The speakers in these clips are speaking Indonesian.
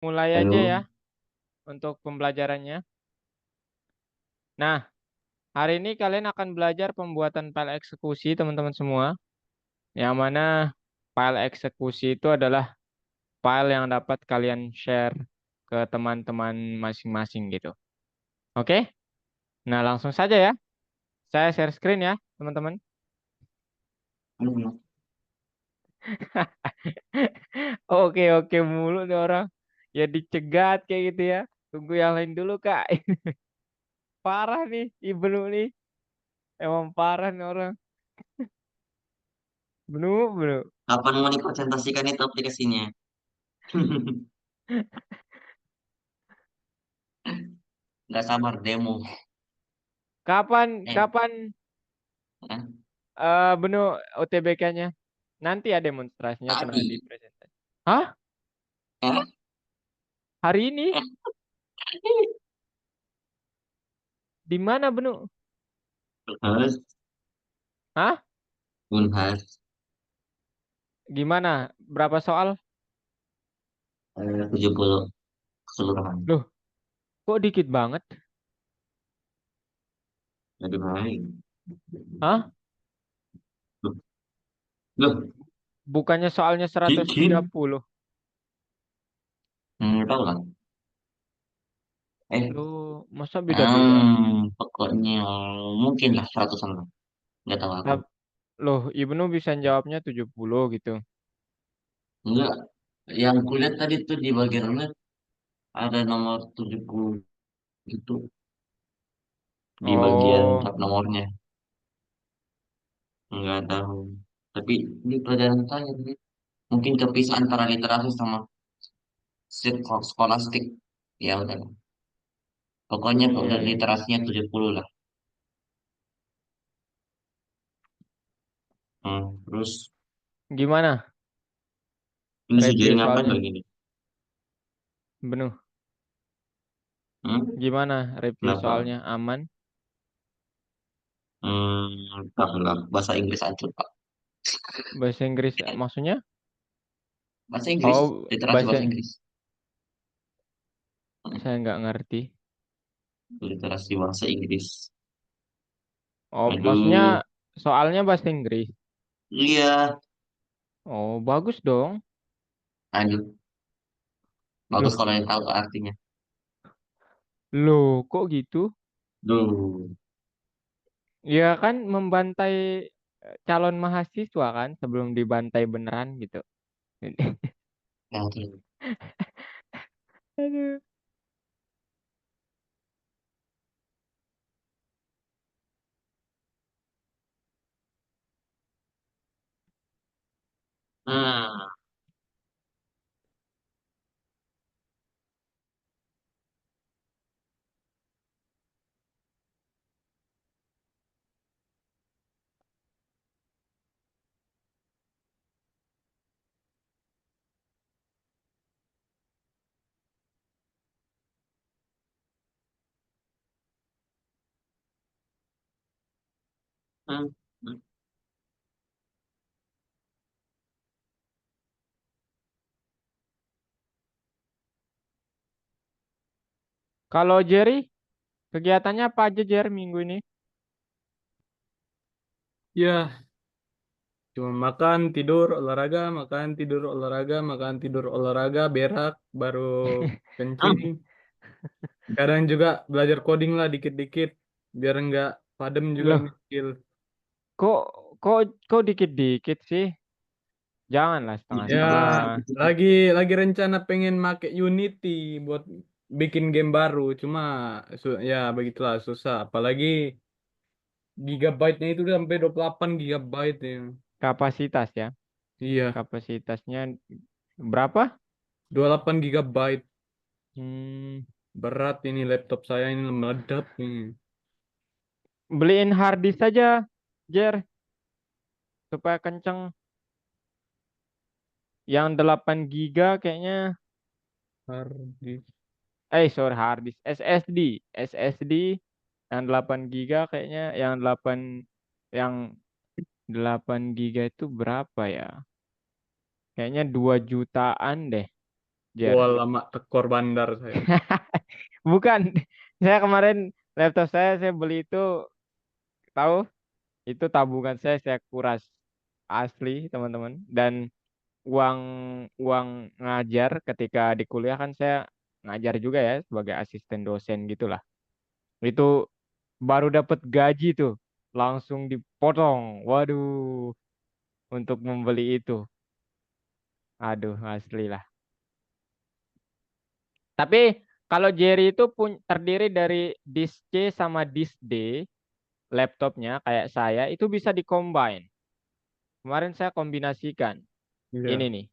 mulai aja ya Halo. untuk pembelajarannya. Nah, hari ini kalian akan belajar pembuatan file eksekusi teman-teman semua. Yang mana file eksekusi itu adalah file yang dapat kalian share ke teman-teman masing-masing gitu. Oke? Nah, langsung saja ya. Saya share screen ya, teman-teman. Hmm. Oke, oke mulu nih orang. Ya dicegat kayak gitu ya. Tunggu yang lain dulu, Kak. Parah nih, Ibnu nih. Emang parah nih orang. Bener. Kapan mau dikonsentrasikan itu aplikasinya? Nggak sabar demo. Kapan, Eh, kapan eh, Benu UTBK-nya? Nanti ya demonstrasinya atau tadi. nanti presentasi? Hah? Eh, Hari ini? eh. Di mana, Benu? Unhas, Hah? Unhas, Gimana? Berapa soal? 70 keseluruhan. Loh, kok dikit banget? Lebih baik. Hah? Loh, loh, Bukannya soalnya seratus dikit. tiga puluh? Tahu lah. Eh, Loh, masa beda-beda? pokoknya mungkin lah seratusan lah. Nggak tahu aku. Loh, Ibnu bisa jawabnya 70 gitu. Enggak, yang kulihat tadi tuh di bagian web ada nomor 70 itu di bagian Oh, tab nomornya. Nggak tahu. Tapi di pelajaran saya nih, mungkin kepisah antara literasi sama skolastik. Ya udah. Pokoknya kok udah iya. literasinya 70 lah. Terus Gimana ini si Jerry review ngapain soalnya? lagi nih? Benuh. Hmm? Gimana review Kenapa? soalnya? Aman? Enggak. Bahasa Inggris aja, Pak. Bahasa Inggris maksudnya? Bahasa Inggris, Oh, literasi bahasa bahasa Inggris. Hmm, saya nggak ngerti. Literasi bahasa Inggris. Oh, maksudnya Aduh, soalnya bahasa Inggris. iya. Oh, bagus dong. Aduh, bagus Loh, kalau yang tahu artinya. loh, kok gitu? Duh, Ya kan membantai calon mahasiswa kan sebelum dibantai beneran gitu. aduh. Aduh. Hmm. Hmm. Hmm. Kalau Jerry, kegiatannya apa aja Jerry minggu ini? Ya, cuma makan, tidur, olahraga, makan, tidur, olahraga, makan, tidur, olahraga, berak, baru kencing. Hmm. Kadang juga belajar coding lah dikit-dikit, biar nggak padam juga Loh, nih skill. kok kok kok dikit-dikit sih? Janganlah Ya, setengah-setengah. lagi rencana pengen make Unity buat bikin game baru, cuma ya begitulah susah. Apalagi gigabyte-nya itu udah sampai 28 gigabyte ya. Kapasitas ya. Iya, Kapasitasnya berapa? 28 gigabyte. Hmm, Berat ini laptop saya ini meledak ini. beliin hard disk saja, Jer, supaya kenceng. Yang 8 giga kayaknya, Hard disk. sorry hard disk, SSD yang 8 giga kayaknya, yang 8 giga itu berapa ya? Kayaknya 2 jutaan deh. Jer. Wah, lama tekor bandar saya. Bukan. Saya kemarin laptop saya beli itu tahu itu tabungan saya kuras asli teman-teman dan uang uang ngajar ketika di kuliah kan saya ngajar juga ya sebagai asisten dosen gitulah. Itu baru dapat gaji tuh langsung dipotong. Waduh, untuk membeli itu. Aduh, asli lah. Tapi kalau Jerry itu terdiri dari disk C sama disk D laptopnya kayak saya itu bisa dikombine. Kemarin saya kombinasikan. Ini Iya. nih.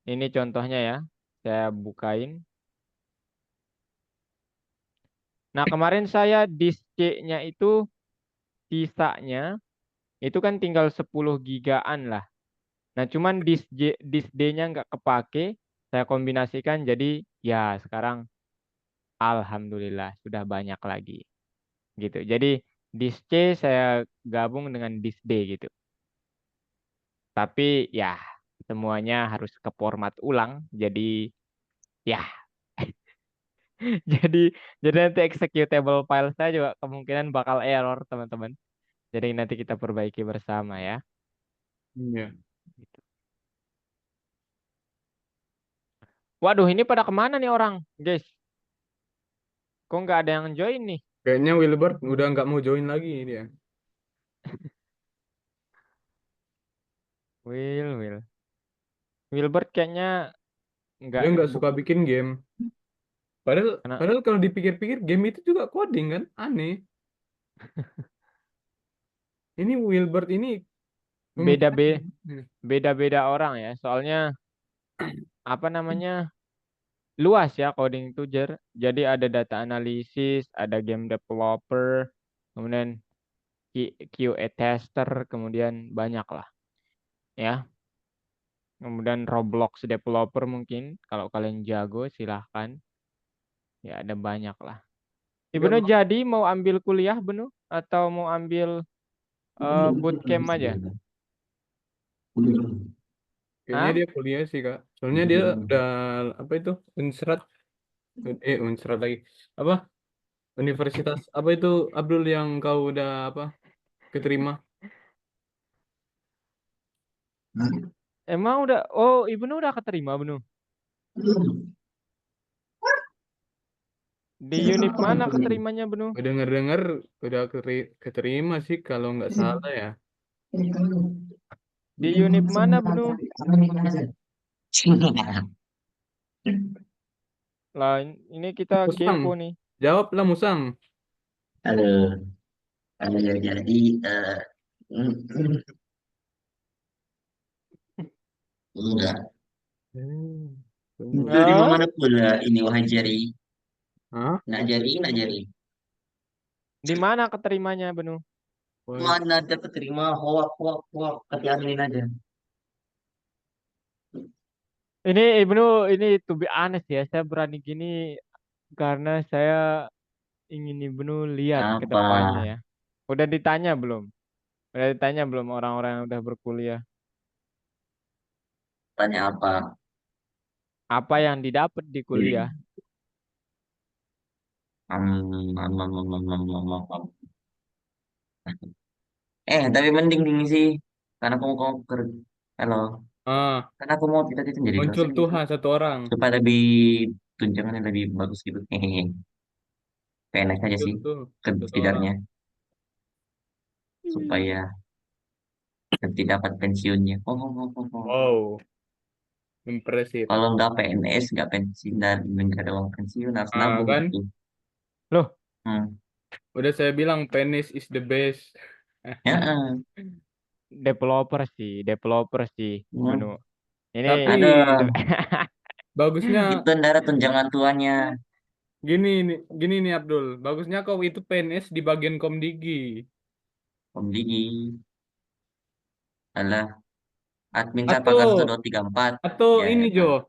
Ini contohnya ya. Saya bukain. Nah, kemarin saya disk C-nya itu sisanya itu kan tinggal 10 gigaan lah. Nah, cuman disk D-nya nggak kepake, saya kombinasikan jadi ya sekarang alhamdulillah sudah banyak lagi gitu. Jadi disk C saya gabung dengan disk D gitu. Tapi ya semuanya harus ke format ulang. Jadi ya jadi jadi nanti executable file saya juga kemungkinan bakal error teman-teman. Jadi nanti kita perbaiki bersama ya. Iya. Waduh, ini pada kemana nih orang, guys? Kok nggak ada yang join nih? Kayaknya Wilbert udah nggak mau join lagi dia. Will. Wilbert kayaknya nggak Dia nggak suka buku. bikin game. Padahal, Karena padahal kalau dipikir-pikir game itu juga coding kan? Aneh. Ini Wilbert ini beda pemikiran. be beda-beda orang ya. Soalnya apa namanya luas ya coding itu Jadi ada data analisis, ada game developer, kemudian QA tester, kemudian banyak lah ya. Kemudian Roblox developer mungkin kalau kalian jago silahkan. Ya ada banyak lah. Nggak Ibnu mau. jadi mau ambil kuliah Benu atau mau ambil bootcamp aja? Kayaknya Hah? dia kuliah sih Kak. Soalnya dia udah apa itu Unsrat, Unsrat lagi. Apa? Universitas apa itu Abdul yang kau udah apa keterima? Emang udah, oh Ibnu udah keterima Benu. Di univ mana keterimanya Benu? Udah denger-denger udah keterima sih kalau nggak salah ya. Di univ mana Benu? Lah ini kita Musang, kepo nih. jawablah Musang. Aduh, kalau jadi mm, enggak. Hmm, Itu di Ah, mana pula ini wahai jari? Hah? Nak jari. di mana keterimanya Benu? Wah, Mana dapat terima hoak hoak hoak ketianin aja. Ini Ibnu ini to be honest ya, saya berani gini karena saya ingin Ibnu lihat ke Apa? depannya ya. Udah ditanya belum? Udah ditanya belum orang-orang yang udah berkuliah? Tanya apa? Apa yang didapat di kuliah? Am, tapi mending ini sih. Karena kamu kerja. Halo. ah, Karena aku mau cita-cita jadi muncul dosen gitu. Tuhan satu orang. Supaya lebih tunjangannya lebih bagus gitu. Hehehe. PNS aja Muncul sih. tuh satu orang. Setidaknya. Supaya nanti dapat pensiunnya. Oh. Wow, impresif. Kalau nggak PNS, nggak pensiun dan nggak ada uang pensiun harus Ah, nabung kan? gitu. Loh, Hmm. Udah saya bilang penis is the best. Ya, developer sih, Benu. hmm. Ini Tapi Ada bagusnya itu ntar ada tunjangan tuanya. gini nih Abdul. Bagusnya kau itu PNS di bagian Komdigi. Pembeli adalah admin Sapaga Atau 1234. atau Ya, ini ya, Jo, Pak.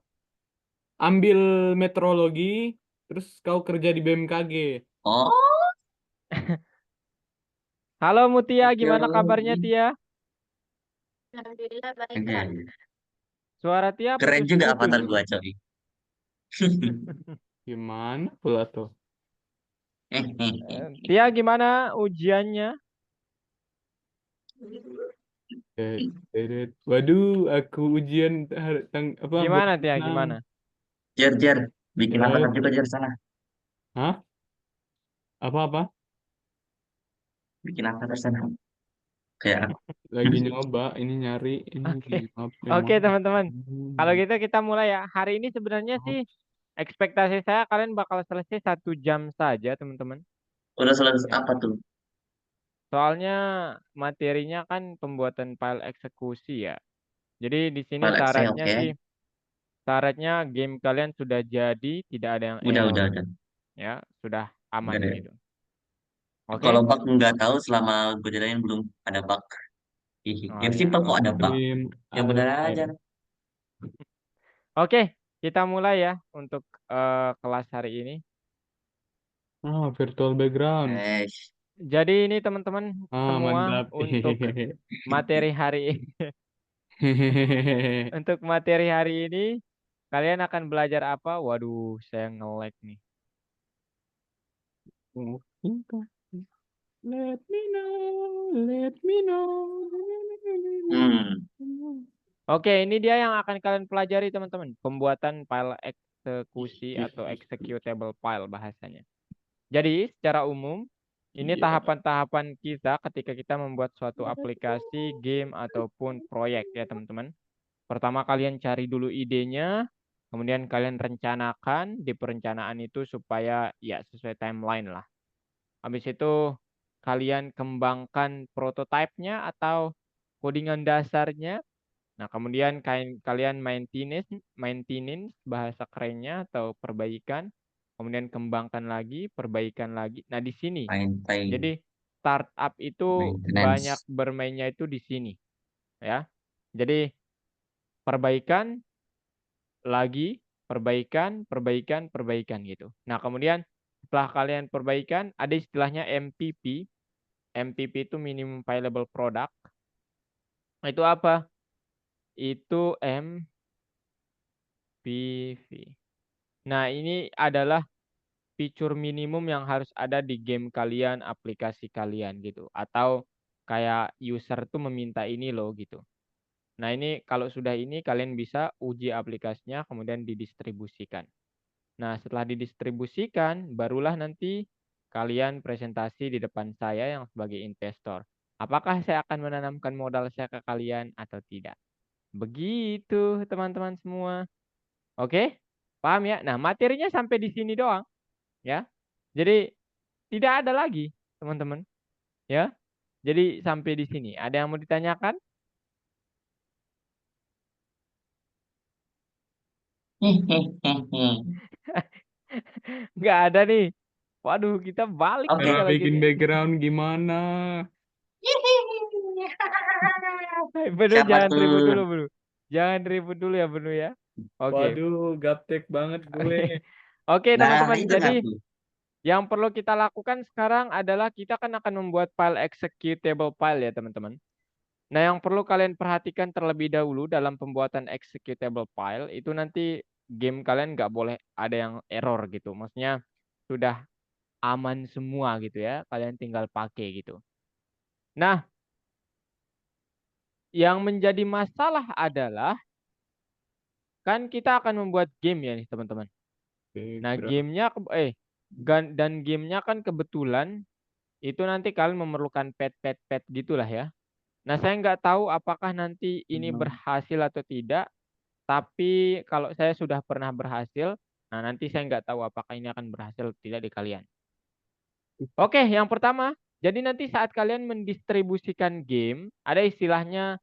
ambil meteorologi, terus kau kerja di BMKG. Oh, halo Mutia, gimana kabarnya meteorologi. Tia? Alhamdulillah baik, Oke, Kak. Suara Tia Keren juga putus-putus. avatar gua coy. Gimana pula tuh? Tia gimana ujiannya? Waduh, aku ujian apa Gimana Tia? berenang. Gimana? Jar, jar, bikin avatar Eh, juga jar sana. Hah? Apa-apa? Bikin avatar sana. Kayak aku. Lagi nyoba, ini nyari, ini Oke, ngapain oke mana? teman-teman. Kalau Hmm. gitu kita mulai ya. Hari ini sebenarnya sih ekspektasi saya kalian bakal selesai 1 jam saja teman-teman. Udah selesai Ya. apa tuh? Soalnya materinya kan pembuatan file eksekusi ya. Jadi di sini File Excel, syaratnya oke. sih, syaratnya game kalian sudah jadi, tidak ada yang Udah, error. udah, udah. Ya, sudah Udah aman deh. gitu. Kalau Oke? bug nggak tahu selama gue jalanin belum ada bug. Hihi. Oh Yang ya, simpel kok ada oke. bug. Dream Yang benar aja. Air. Oke, kita mulai ya untuk kelas hari ini. Virtual background. Eh, Jadi ini teman-teman semua Mantap. untuk materi hari untuk materi hari ini kalian akan belajar apa? Waduh, saya nge-lag nih. Let me know, let me know. hmm. Oke, ini dia yang akan kalian pelajari teman-teman. Pembuatan file eksekusi atau executable file bahasanya. Jadi, secara umum, ini Iya. tahapan-tahapan kita ketika kita membuat suatu aplikasi, game, ataupun proyek ya teman-teman. Pertama kalian cari dulu idenya, kemudian kalian rencanakan di perencanaan itu supaya ya sesuai timeline lah. Habis itu kalian kembangkan prototipenya atau codingan dasarnya. Nah, kemudian kalian maintenance bahasa kerennya atau perbaikan. Kemudian kembangkan lagi, perbaikan lagi. Nah, di sini. Main Jadi startup itu banyak maintenance. bermainnya itu di sini, ya. Jadi perbaikan lagi, perbaikan, perbaikan, perbaikan gitu. Nah, kemudian setelah kalian perbaikan, ada istilahnya MPP. MPP itu minimum viable product. Itu apa? Itu MPV. Nah, ini adalah fitur minimum yang harus ada di game kalian, aplikasi kalian gitu. Atau kayak user tuh meminta ini loh gitu. Nah, ini kalau sudah ini kalian bisa uji aplikasinya kemudian didistribusikan. Nah, setelah didistribusikan, barulah nanti kalian presentasi di depan saya yang sebagai investor. Apakah saya akan menanamkan modal saya ke kalian atau tidak? Begitu, teman-teman semua. Oke? Paham ya? Nah, materinya sampai di sini doang, ya. Jadi tidak ada lagi, teman-teman, ya. Jadi sampai di sini. Ada yang mau ditanyakan? Nggak ada nih. Waduh, kita balik nih Oke. Cara kalau bikin gini. background gimana? Bener Siapa jangan ribut dulu, tuh? Bro. Jangan ribut dulu ya, Bro ya. Oke. Waduh, gaptek banget gue. Oke, Nah, teman-teman. itu nggak Jadi tuh? yang perlu kita lakukan sekarang adalah kita kan akan membuat file executable file ya, teman-teman. Nah, yang perlu kalian perhatikan terlebih dahulu dalam pembuatan executable file itu nanti game kalian nggak boleh ada yang error gitu. Maksudnya sudah aman semua gitu ya. Kalian tinggal pakai gitu. Nah, yang menjadi masalah adalah kan kita akan membuat game ya nih teman-teman. Nah, Background. dan gamenya kan kebetulan itu nanti kalian memerlukan pet gitulah ya. Nah, saya nggak tahu apakah nanti ini berhasil atau tidak. Tapi kalau saya sudah pernah berhasil, nah nanti saya nggak tahu apakah ini akan berhasil atau tidak di kalian. Oke, yang pertama, jadi nanti saat kalian mendistribusikan game, ada istilahnya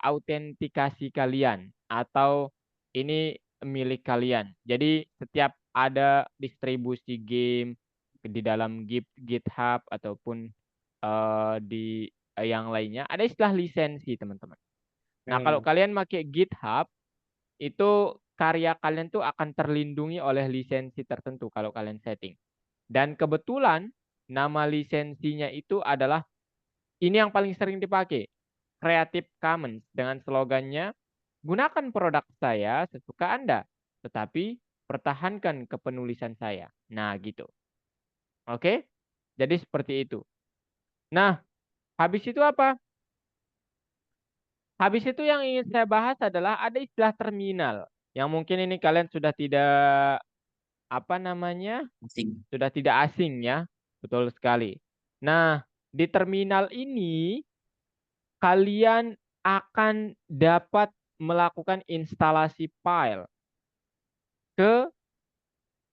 autentikasi kalian atau ini milik kalian. Jadi setiap ada distribusi game di dalam GitHub ataupun di yang lainnya, ada istilah lisensi, teman-teman. Nah, kalau kalian pakai GitHub, itu karya kalian tuh akan terlindungi oleh lisensi tertentu kalau kalian setting. Dan kebetulan nama lisensinya itu adalah ini yang paling sering dipakai, Creative Commons dengan slogannya Gunakan produk saya sesuka Anda, tetapi pertahankan kepenulisan saya. Nah, gitu. Oke? Jadi seperti itu. Nah, habis itu apa? Habis itu yang ingin saya bahas adalah ada istilah terminal. Yang mungkin ini kalian sudah tidak, apa namanya, Asing. sudah tidak asing ya. Betul sekali. Nah, di terminal ini kalian akan dapat melakukan instalasi file ke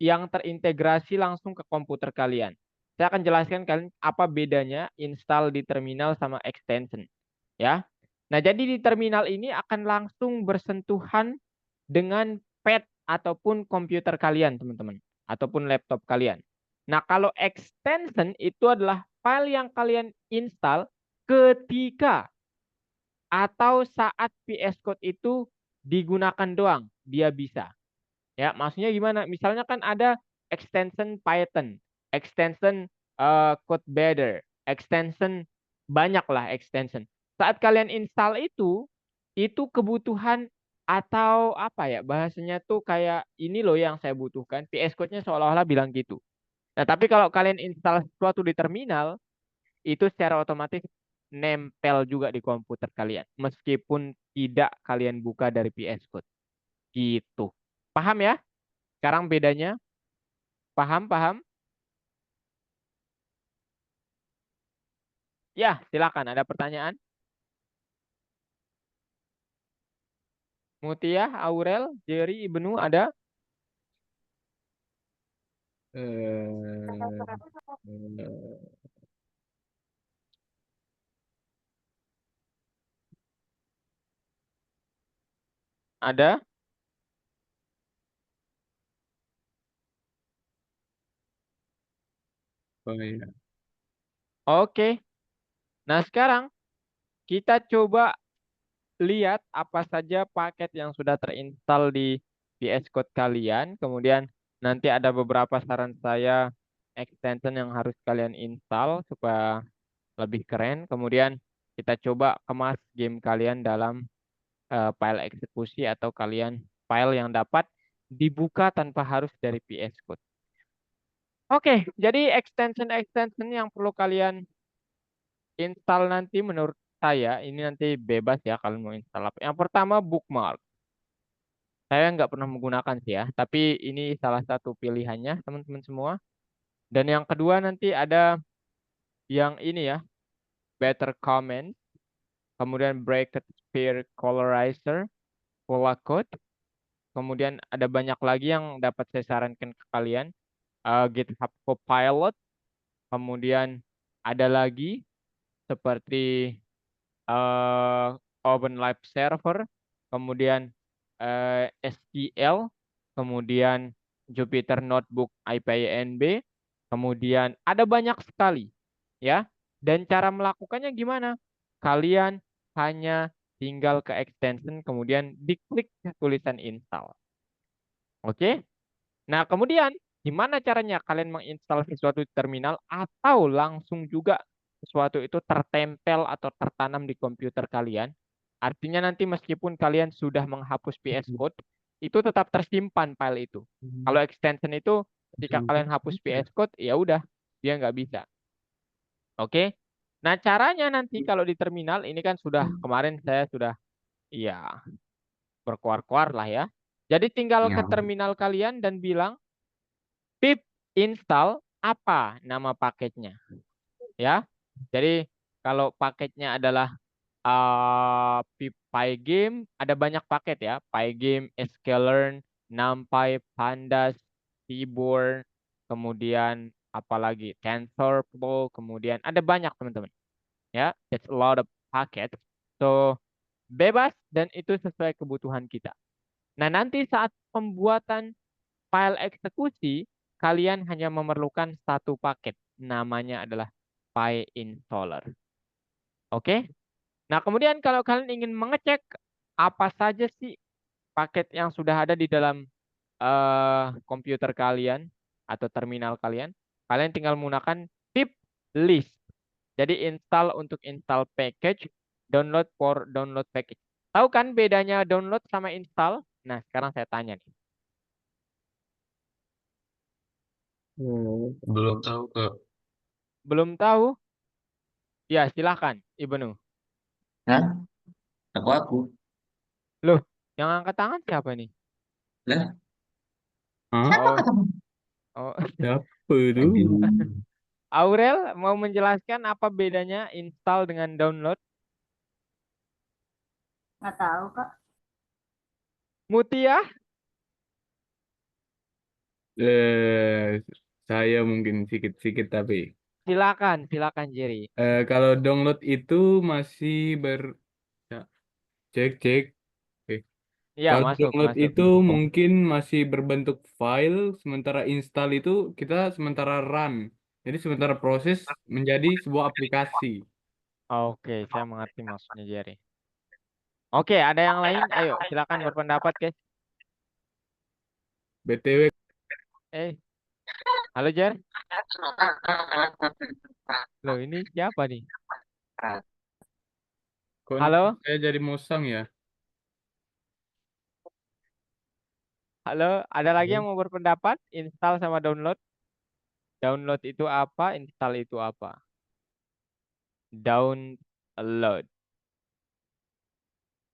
yang terintegrasi langsung ke komputer kalian. Saya akan jelaskan kalian apa bedanya install di terminal sama extension. Ya. Nah, jadi di terminal ini akan langsung bersentuhan dengan pad ataupun komputer kalian, teman-teman. Ataupun laptop kalian. Nah, kalau extension itu adalah file yang kalian install ketika atau saat VS Code itu digunakan doang, dia bisa. Ya, maksudnya gimana? Misalnya kan ada extension Python, extension code beader, extension banyak lah extension. Saat kalian install itu kebutuhan atau apa ya bahasanya tuh kayak ini loh yang saya butuhkan. VS Code-nya seolah-olah bilang gitu. Nah, tapi kalau kalian install sesuatu di terminal, itu secara otomatis nempel juga di komputer kalian. Meskipun tidak kalian buka dari VS Code. Gitu. Paham ya? Sekarang bedanya? Paham, paham? Ya, silakan. Ada pertanyaan? Mutia, Aurel, Jerry, Ibnu, ada? Eh, eh, Ada? oh iya. Oke. Nah, sekarang kita coba lihat apa saja paket yang sudah terinstall di VS Code kalian. Kemudian nanti ada beberapa saran saya extension yang harus kalian install supaya lebih keren. Kemudian kita coba kemas game kalian dalam file eksekusi atau kalian file yang dapat dibuka tanpa harus dari VS Code. Oke, jadi extension-extension yang perlu kalian install nanti menurut saya ini nanti bebas ya kalian mau install apa. Yang pertama bookmark. Saya nggak pernah menggunakan sih ya, tapi ini salah satu pilihannya teman-teman semua. Dan yang kedua nanti ada yang ini ya, better comment, kemudian bracket sphere colorizer, pola code, kemudian ada banyak lagi yang dapat saya sarankan ke kalian. GitHub Copilot, kemudian ada lagi seperti eh Open Live Server, kemudian SQL, kemudian Jupyter Notebook IPYNB, kemudian ada banyak sekali ya. Dan cara melakukannya gimana? Kalian hanya tinggal ke extension kemudian diklik tulisan install. Oke? Nah, kemudian gimana caranya kalian menginstal sesuatu di terminal atau langsung juga sesuatu itu tertempel atau tertanam di komputer kalian? Artinya nanti meskipun kalian sudah menghapus VS Code, itu tetap tersimpan file itu. Kalau extension itu ketika kalian hapus VS Code, ya udah, dia nggak bisa. Oke? Nah, caranya nanti kalau di terminal ini kan sudah kemarin saya sudah ya berkuar-kuar lah ya. Jadi tinggal ke Ya, terminal kalian dan bilang pip install apa nama paketnya ya. Jadi kalau paketnya adalah pip pygame ada banyak paket ya. Pygame, sklearn, numpy, pandas, seaborn, kemudian apalagi TensorFlow, kemudian ada banyak teman-teman ya. That's a lot of packet. So bebas dan itu sesuai kebutuhan kita. Nah, nanti saat pembuatan file eksekusi, kalian hanya memerlukan satu paket. Namanya adalah PyInstaller. Oke? Nah, kemudian kalau kalian ingin mengecek apa saja sih paket yang sudah ada di dalam komputer kalian atau terminal kalian, kalian tinggal menggunakan pip list. Jadi install untuk install package, download for download package. Tahu kan bedanya download sama install? Nah, sekarang saya tanya nih. Belum tahu Kak. Belum tahu? Ya, silahkan, Ibnu. Hah? Aku. Loh, yang angkat tangan siapa nih? Lah, Hah? siapa Oh, katamu? oh. Siapa tuh? Aduh. Aurel mau menjelaskan apa bedanya install dengan download? Nggak tahu, Kak. Mutia? Eh, saya mungkin sikit-sikit tapi Silakan, silakan Jerry. kalau download itu masih ya, cek. Oke. Iya, Kalau masuk, download masuk. itu mungkin masih berbentuk file, sementara install itu kita sementara run. Jadi sementara proses menjadi sebuah aplikasi. Oke, saya mengerti maksudnya Jerry. Oke, ada yang lain? Ayo, silakan berpendapat, guys. BTW, Eh, halo Jer. Loh, ini siapa nih? kok ini Halo, saya jadi musang ya? halo. Ada lagi yang Halo? mau berpendapat? Install sama download? Download itu apa? Install itu apa? Download,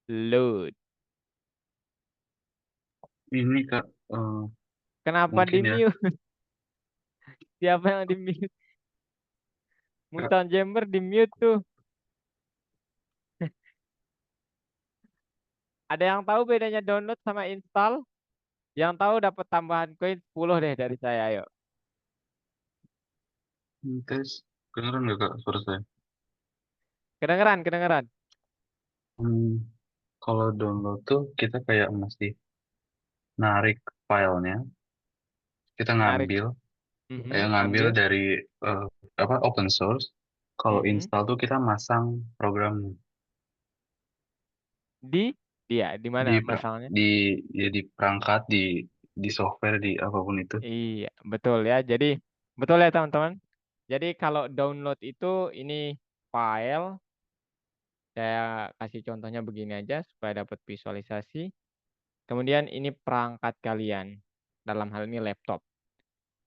load. Ini Kak, Kenapa di mungkin ya. mute? Siapa yang di mute? Kak, Mutant Jamber di mute tuh. Ada yang tahu bedanya download sama install? Yang tahu dapat tambahan koin 10 deh dari saya, ayo. tes. Kedengeran nggak Kak suara saya? Kedengeran, kedengeran. Hmm, kalau download tuh kita kayak mesti narik filenya, kita Narik. ngambil, kayak ngambil Ambil. dari eh, apa open source. Kalau Mhm. install tuh kita masang programnya Di dia di mana di masalahnya? di ya di perangkat, di software, di apapun itu. Iya, betul ya. Jadi betul ya teman-teman. Jadi kalau download itu ini file, saya kasih contohnya begini aja supaya dapat visualisasi. Kemudian ini perangkat kalian, dalam hal ini laptop.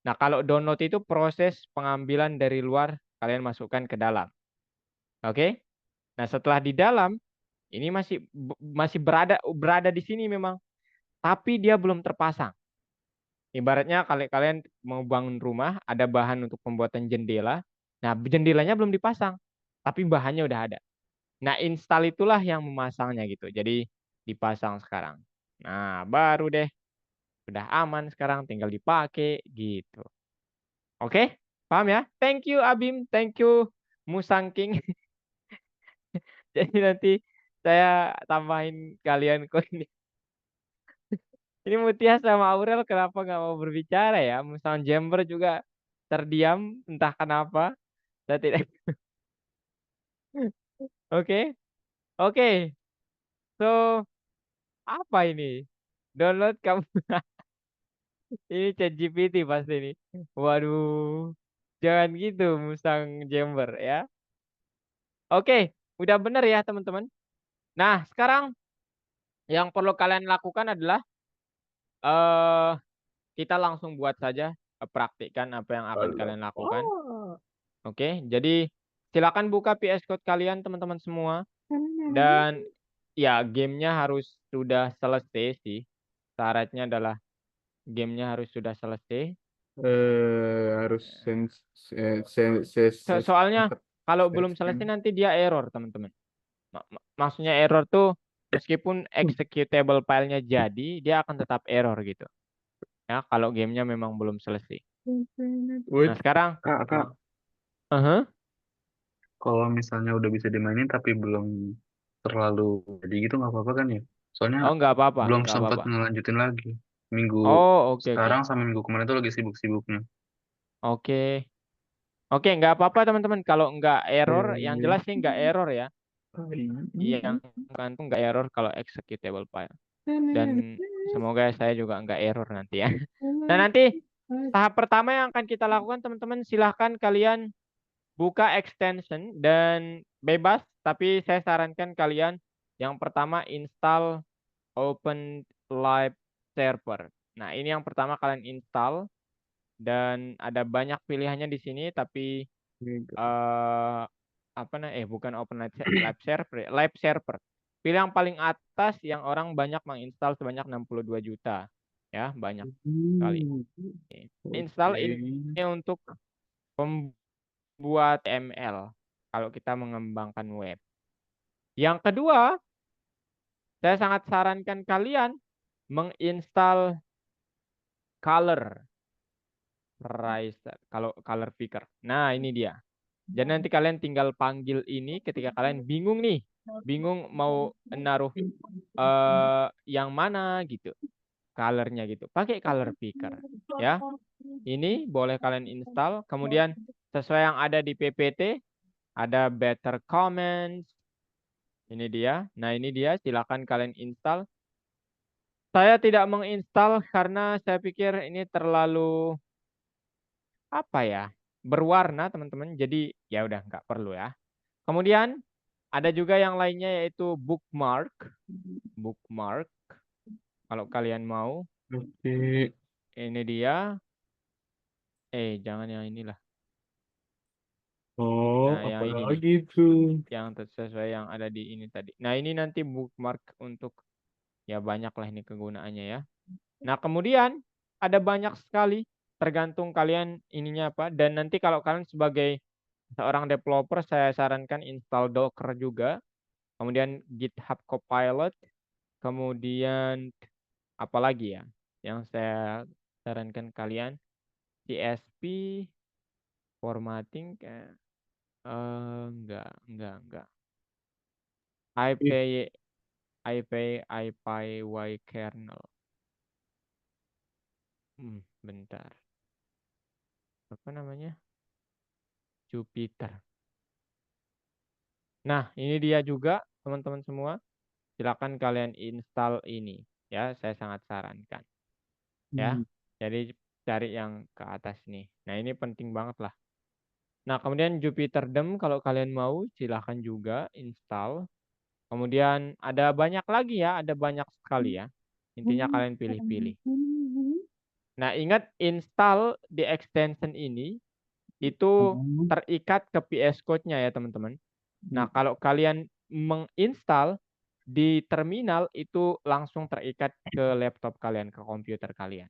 Nah, kalau download itu proses pengambilan dari luar, kalian masukkan ke dalam. Oke? Nah, setelah di dalam, ini masih berada berada di sini memang, tapi dia belum terpasang. Ibaratnya kalian mau bangun rumah, ada bahan untuk pembuatan jendela. Nah, jendelanya belum dipasang, tapi bahannya udah ada. Nah, install itulah yang memasangnya gitu. Jadi dipasang sekarang. Nah, baru deh. Udah aman sekarang, tinggal dipakai gitu. Oke? Paham ya? Thank you Abim, thank you Musang King. Jadi nanti saya tambahin kalian koin. Ini Mutia sama Aurel kenapa nggak mau berbicara ya? Musang Jember juga terdiam, entah kenapa. Saya tidak. Oke, oke. So, apa ini? Download kamu. Ini ChatGPT pasti ini. Waduh. Jangan gitu, Musang Jember ya. Oke, udah bener ya teman-teman. Nah, sekarang yang perlu kalian lakukan adalah eh kita langsung buat saja, praktikkan apa yang akan kalian lakukan. Oke, jadi silakan buka PS Code kalian teman-teman semua dan ya gamenya harus sudah selesai sih. Syaratnya adalah gamenya harus sudah selesai. Harus Soalnya kalau belum selesai session. nanti dia error teman-teman. Maksudnya error tuh meskipun executable filenya jadi, dia akan tetap error gitu. Ya, kalau gamenya memang belum selesai. Nah, Wait, sekarang, Kak, uh kalau misalnya udah bisa dimainin tapi belum terlalu jadi gitu nggak apa-apa kan ya? Soalnya oh nggak apa-apa, belum nggak sempat apa-apa. ngelanjutin lagi. Minggu Oh, oke oke, sekarang sama minggu kemarin tuh lagi sibuk-sibuknya. oke, oke, nggak apa-apa teman-teman. Kalau nggak error, yang jelas sih nggak error ya. Yang kan tuh nggak error kalau executable file. Dan semoga saya juga nggak error nanti ya. Nah nanti tahap pertama yang akan kita lakukan teman-teman, silahkan kalian buka extension dan bebas, tapi saya sarankan kalian Yang pertama install Open Live Server. Nah, ini yang pertama kalian install dan ada banyak pilihannya di sini tapi apa bukan Live Server, Live Server. Pilih yang paling atas yang orang banyak menginstal sebanyak 62 juta. Ya, banyak sekali. Oke. Install ini untuk pembuat ML kalau kita mengembangkan web. Yang kedua, saya sangat sarankan kalian menginstal Color Riser, kalau Color Picker. Nah, ini dia. Jadi nanti kalian tinggal panggil ini ketika kalian bingung nih, bingung mau naruh yang mana gitu, colornya gitu. Pakai Color Picker, ya. Ini boleh kalian install. Kemudian sesuai yang ada di PPT, ada Better Comments. Ini dia. Nah, ini dia. Silakan kalian install. Saya tidak menginstal karena saya pikir ini terlalu apa ya, berwarna teman-teman. Jadi ya udah nggak perlu ya. Kemudian ada juga yang lainnya yaitu bookmark. Bookmark. Kalau kalian mau, Oke. ini dia. Jangan yang inilah. Oh, Nah, yang apa ini nih. lagi tuh? Yang sesuai yang ada di ini tadi. Nah, ini nanti bookmark untuk ya banyak lah ini kegunaannya ya. Nah, kemudian ada banyak sekali tergantung kalian ininya apa. Dan nanti kalau kalian sebagai seorang developer saya sarankan install Docker juga. Kemudian GitHub Copilot. Kemudian apa lagi ya yang saya sarankan kalian? CSP, formatting, enggak. Ih, IPy kernel. Bentar. Apa namanya? Jupyter. Nah, ini dia juga teman-teman semua. Silakan kalian install ini ya, saya sangat sarankan ya. hmm. Jadi cari yang ke atas nih. Nah, ini penting banget lah. Nah, kemudian Jupyter DEM kalau kalian mau silahkan juga install. Kemudian ada banyak lagi ya, ada banyak sekali ya. Intinya kalian pilih-pilih. Nah, ingat install di extension ini itu terikat ke VS Code-nya ya, teman-teman. Nah, kalau kalian menginstal di terminal itu langsung terikat ke laptop kalian, ke komputer kalian.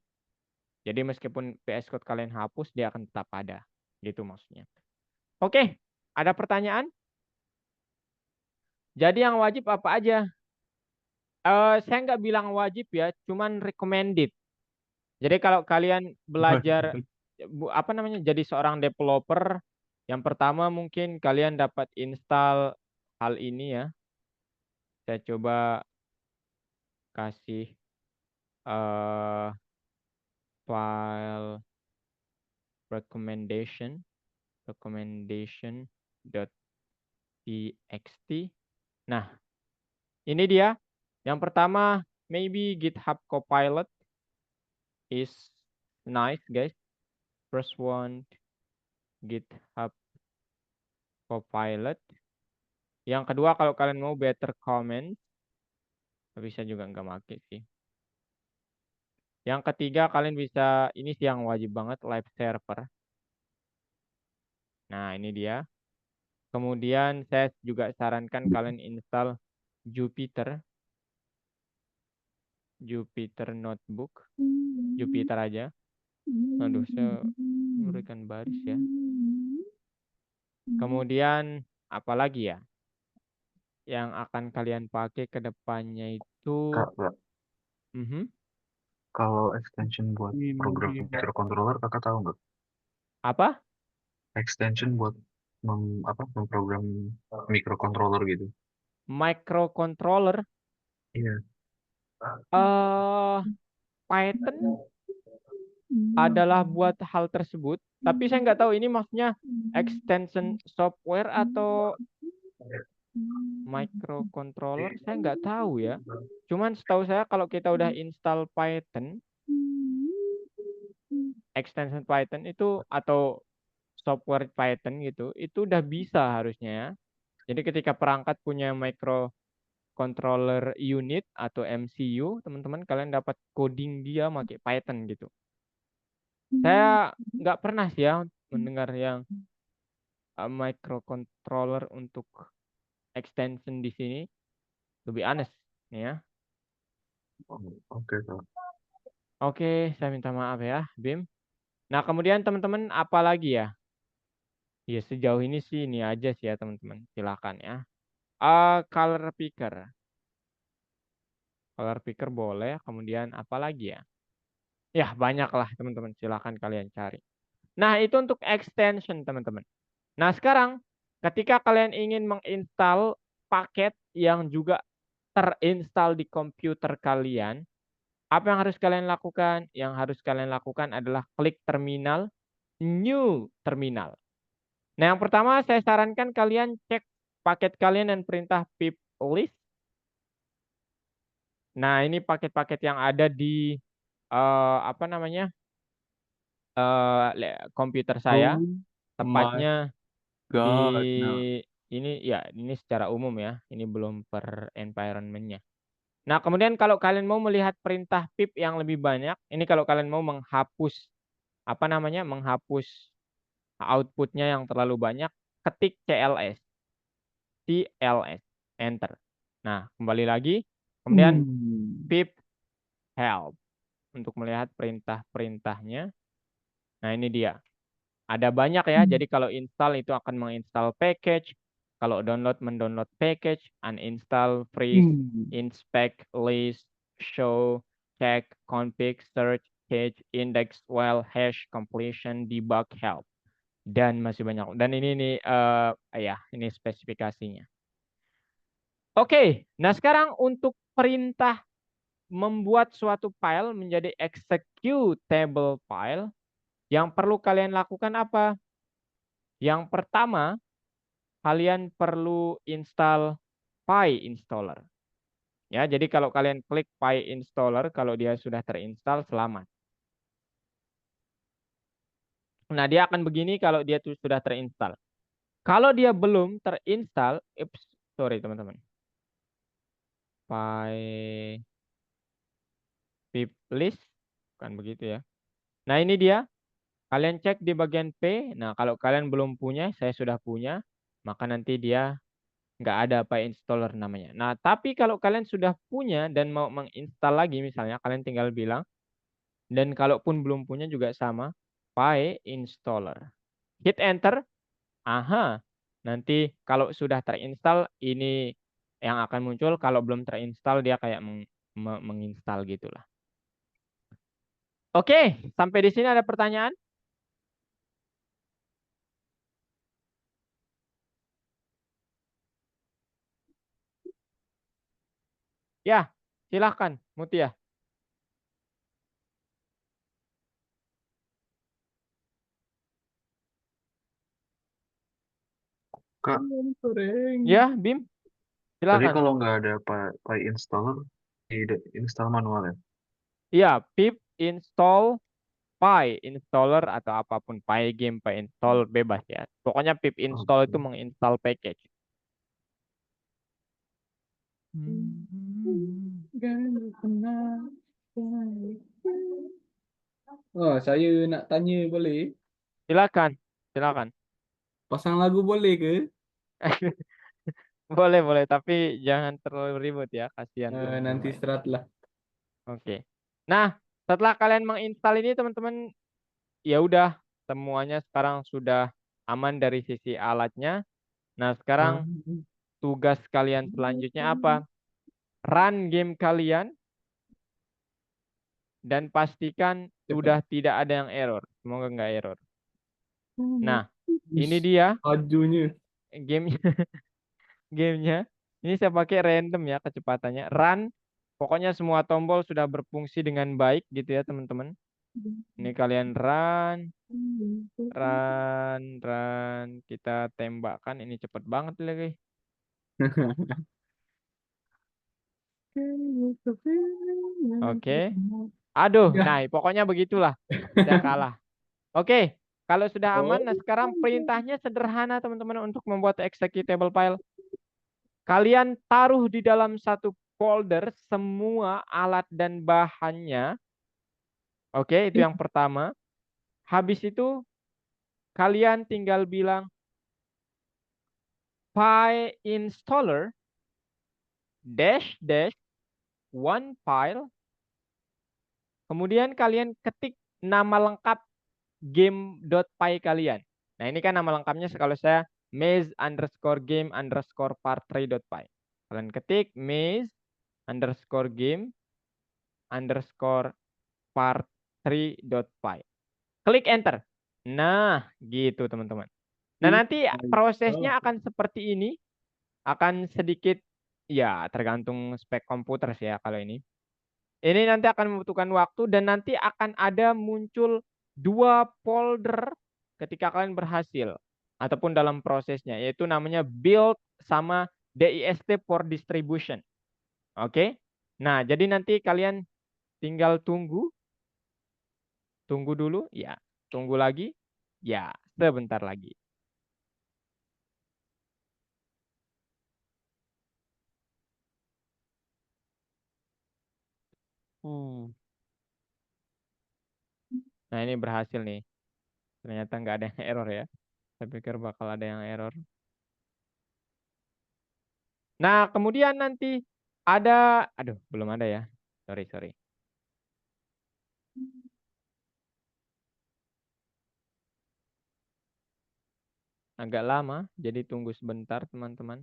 Jadi meskipun VS Code kalian hapus, dia akan tetap ada. Gitu maksudnya. Oke, ada pertanyaan? Jadi yang wajib apa aja? Saya nggak bilang wajib ya, cuman recommended. Jadi kalau kalian belajar apa namanya jadi seorang developer, yang pertama mungkin kalian dapat install hal ini ya. Saya coba kasih file recommendation.txt. Nah, ini dia. Yang pertama, maybe GitHub Copilot is nice, guys. First one, GitHub Copilot. Yang kedua, kalau kalian mau Better Comment, bisa juga nggak make sih. Yang ketiga, kalian bisa, ini sih yang wajib banget, Live Server. Nah, ini dia. Kemudian saya juga sarankan kalian install Jupyter. Jupyter Notebook. Jupyter aja. Aduh, saya memberikan baris ya. Kemudian, apa lagi ya? Yang akan kalian pakai ke depannya itu. Kak, Kak, kalau extension buat program microcontroller kakak tahu nggak? Apa? Extension buat memprogram microcontroller gitu. Microcontroller. Iya. Python adalah buat hal tersebut. Tapi saya nggak tahu ini maksudnya extension software atau microcontroller. Saya nggak tahu ya. Cuman setahu saya kalau kita udah install Python, extension Python itu atau software Python gitu, itu udah bisa harusnya ya. Jadi ketika perangkat punya microcontroller unit atau MCU, teman-teman kalian dapat coding dia pakai Python gitu. Saya nggak pernah sih ya mendengar yang microcontroller untuk extension di sini. To be honest, nih ya. Oke, Kak. Oke, saya minta maaf ya, Bim. Nah, kemudian teman-teman apa lagi ya? Ya sejauh ini sih ini aja sih ya teman-teman. Silakan ya. Color picker. Color picker boleh. Kemudian apa lagi ya? Ya banyak lah teman-teman. Silakan kalian cari. Nah itu untuk extension teman-teman. Nah sekarang ketika kalian ingin menginstal paket yang juga terinstall di komputer kalian, apa yang harus kalian lakukan? Yang harus kalian lakukan adalah klik terminal, new terminal. Nah, yang pertama saya sarankan kalian cek paket kalian dan perintah pip list. Nah, ini paket-paket yang ada di apa namanya? Komputer saya, Oh my tepatnya di God. Nah, ini ya, ini secara umum ya. Ini belum per environment-nya. Nah, kemudian kalau kalian mau melihat perintah pip yang lebih banyak, ini kalau kalian mau menghapus apa namanya? Menghapus outputnya yang terlalu banyak, ketik CLS. CLS, enter. Nah, kembali lagi, kemudian pip help untuk melihat perintah-perintahnya. Nah, ini dia. Ada banyak ya, jadi kalau install itu akan menginstal package, kalau download mendownload package, uninstall, freeze, inspect, list, show, check, config, search, cache, index, while, hash, completion, debug, help, dan masih banyak. Dan ini nih, ya, ini spesifikasinya. Oke, nah sekarang untuk perintah membuat suatu file menjadi executable file, yang perlu kalian lakukan apa? Yang pertama, kalian perlu install PyInstaller. Ya, jadi kalau kalian klik PyInstaller, kalau dia sudah terinstall, selamat. Nah, dia akan begini kalau dia sudah terinstall. Kalau dia belum terinstall, sorry teman-teman. Pyplist, bukan begitu ya. Nah, ini dia. Kalian cek di bagian P. Nah, kalau kalian belum punya, saya sudah punya, maka nanti dia nggak ada PyInstaller namanya. Nah, tapi kalau kalian sudah punya dan mau menginstal lagi, misalnya kalian tinggal bilang, dan kalaupun belum punya juga sama, PyInstaller. Hit enter. Aha. Nanti kalau sudah terinstall, ini yang akan muncul. Kalau belum terinstall, dia kayak menginstal gitulah. Oke, sampai di sini ada pertanyaan? Ya, silahkan, Mutia. Kak, Ya, Bim, tadi silahkan. kalau nggak ada PyInstaller, install manual ya? Iya, pip install PyInstaller atau apapun, Pygame, PyInstall, bebas ya. Pokoknya pip install itu Oke. menginstal package. oh, saya nak tanya boleh? Silakan, silakan. Pasang lagu boleh ke? Boleh, boleh, tapi jangan terlalu ribut ya, kasihan teman-teman Nanti lain. serat lah. Oke. Nah, setelah kalian menginstal ini teman-teman, ya udah semuanya sekarang sudah aman dari sisi alatnya. Nah, sekarang tugas kalian selanjutnya apa? Run game kalian dan pastikan sudah tidak ada yang error. Semoga nggak error. Nah, ini dia Majunya. game gamenya. Ini saya pakai random ya kecepatannya. Run. Pokoknya semua tombol sudah berfungsi dengan baik gitu ya teman-teman. Ini kalian run, run, run. Kita tembakkan. Ini cepet banget lagi. Oke. Aduh, nah Ya. pokoknya begitulah. Saya kalah. Oke. Kalau sudah aman, Oh. nah sekarang perintahnya sederhana teman-teman untuk membuat executable file. Kalian taruh di dalam satu folder semua alat dan bahannya. Oke, itu yang pertama. Habis itu kalian tinggal bilang py installer dash dash one file. Kemudian kalian ketik nama lengkap game.py kalian. Nah, ini kan nama lengkapnya kalau saya maze_game_part3.py. Kalian ketik maze_game_part3.py. Klik enter. Nah, gitu teman-teman. Nah, nanti prosesnya akan seperti ini. Akan sedikit, ya tergantung spek komputer sih ya kalau ini. Ini nanti akan membutuhkan waktu dan nanti akan ada muncul 2 folder ketika kalian berhasil. Ataupun dalam prosesnya, yaitu namanya build sama dist for distribution. Oke. Nah, jadi nanti kalian tinggal tunggu. Tunggu dulu, ya. Tunggu lagi, ya. Sebentar lagi. Nah, ini berhasil nih. Ternyata nggak ada yang error ya. Saya pikir bakal ada yang error. Nah, kemudian nanti ada, aduh, belum ada ya. Sorry, sorry. Agak lama, jadi tunggu sebentar teman-teman.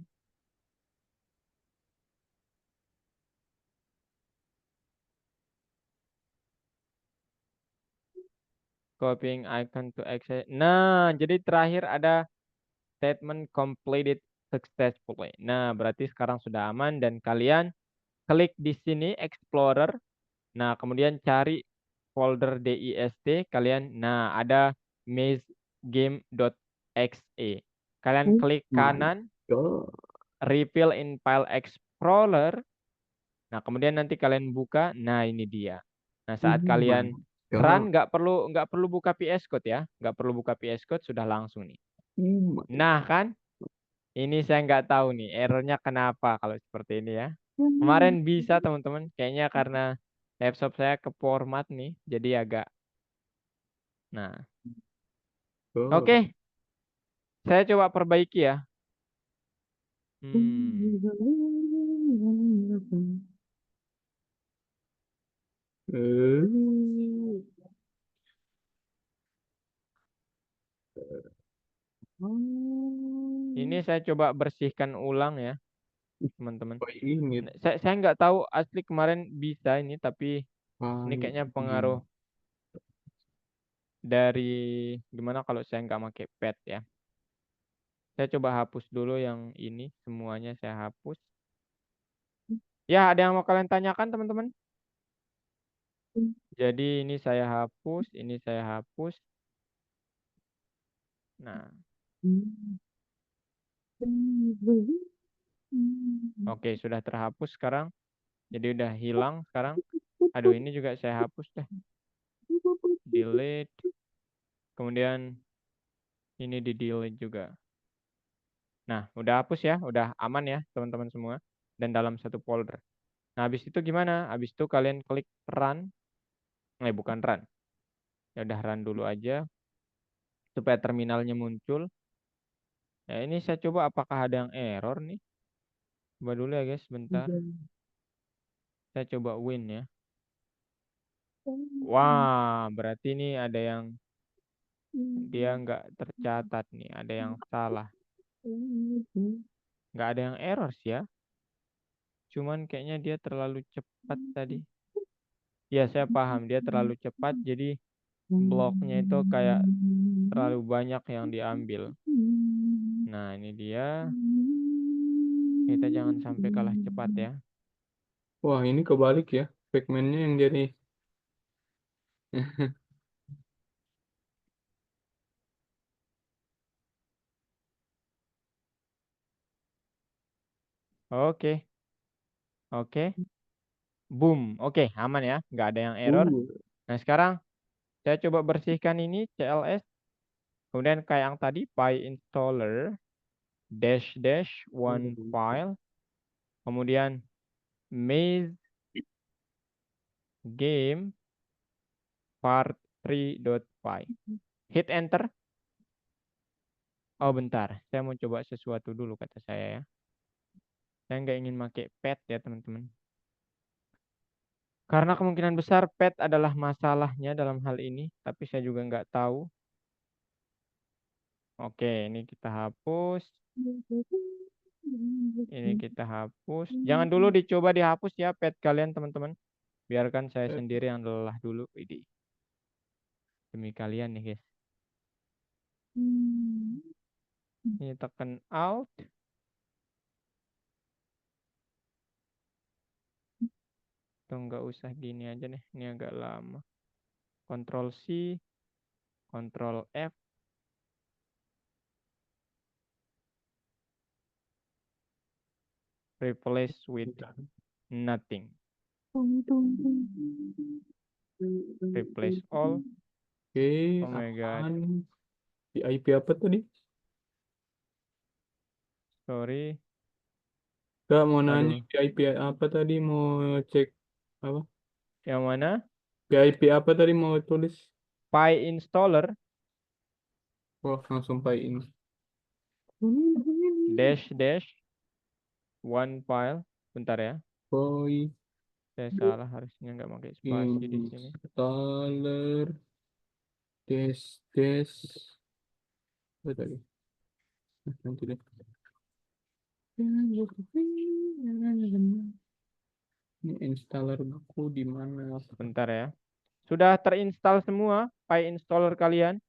Copying icon to access. Nah, jadi terakhir ada statement completed successfully. Nah, berarti sekarang sudah aman dan kalian klik di sini Explorer. Nah, kemudian cari folder dist. Kalian, nah ada maze_game.exe. Kalian klik kanan, refill in file explorer. Nah, kemudian nanti kalian buka. Nah, ini dia. Nah, saat kalian run nggak perlu buka VS Code ya, nggak perlu buka VS Code, sudah langsung nih. Nah kan, ini saya nggak tahu nih errornya kenapa kalau seperti ini ya. Kemarin bisa teman-teman, kayaknya karena laptop saya ke format nih, jadi agak. Nah, oke, saya coba perbaiki ya. Ini saya coba bersihkan ulang ya, teman-teman. Ini Saya nggak tahu asli kemarin bisa ini, tapi ini kayaknya pengaruh dari gimana kalau saya nggak pakai pad ya. Saya coba hapus dulu yang ini, semuanya saya hapus. Ya, ada yang mau kalian tanyakan teman-teman? Jadi ini saya hapus, ini saya hapus. Nah, oke, sudah terhapus sekarang. Jadi udah hilang sekarang. Aduh, ini juga saya hapus deh. Delete. Kemudian ini di delete juga. Nah, udah hapus ya, udah aman ya teman-teman semua. Dan dalam satu folder. Nah, habis itu gimana? Habis itu kalian klik run. Bukan run. Ya udah run dulu aja. Supaya terminalnya muncul. Ya, ini saya coba apakah ada yang error nih. Coba dulu ya guys, bentar. Saya coba win ya. Wah, berarti ini ada yang dia nggak tercatat nih. Ada yang salah. Nggak ada yang error sih ya. Cuman kayaknya dia terlalu cepat tadi. Ya, saya paham. Dia terlalu cepat. Jadi bloknya itu kayak terlalu banyak yang diambil. Nah, ini dia. Kita jangan sampai kalah cepat ya. Wah, ini kebalik ya. Pac-Man-nya yang jadi. Oke. Oke. Boom. Oke, aman ya. Nggak ada yang error. Nah, sekarang saya coba bersihkan ini CLS. Kemudian kayak yang tadi, py installer dash dash one file. Kemudian maze game part 3.py. Hit enter. Oh bentar, saya mau coba sesuatu dulu kata saya ya. Saya nggak ingin pakai pet ya teman-teman. Karena kemungkinan besar pet adalah masalahnya dalam hal ini, tapi saya juga nggak tahu. Oke, ini kita hapus. Ini kita hapus. Jangan dulu dicoba dihapus ya pet kalian teman-teman. Biarkan saya sendiri yang lelah dulu. Ini demi kalian nih guys. Ini tekan Alt. Tuh nggak usah gini aja nih. Ini agak lama. Ctrl C, Ctrl F. Replace with nothing. Replace all. Oke, Oh my god. aman. Di IP apa tadi? Sorry. Gak mau nanya Aduh. di IP apa tadi mau cek apa? Yang mana? Di IP apa tadi mau tulis? PyInstaller Wah, langsung ini. dash one file. Bentar ya. Boy Saya salah harusnya nggak pakai spasi di sini. installer des apa tadi? Nanti deh. Ini installer buku di mana? Bentar ya. Sudah terinstall semua PyInstaller kalian?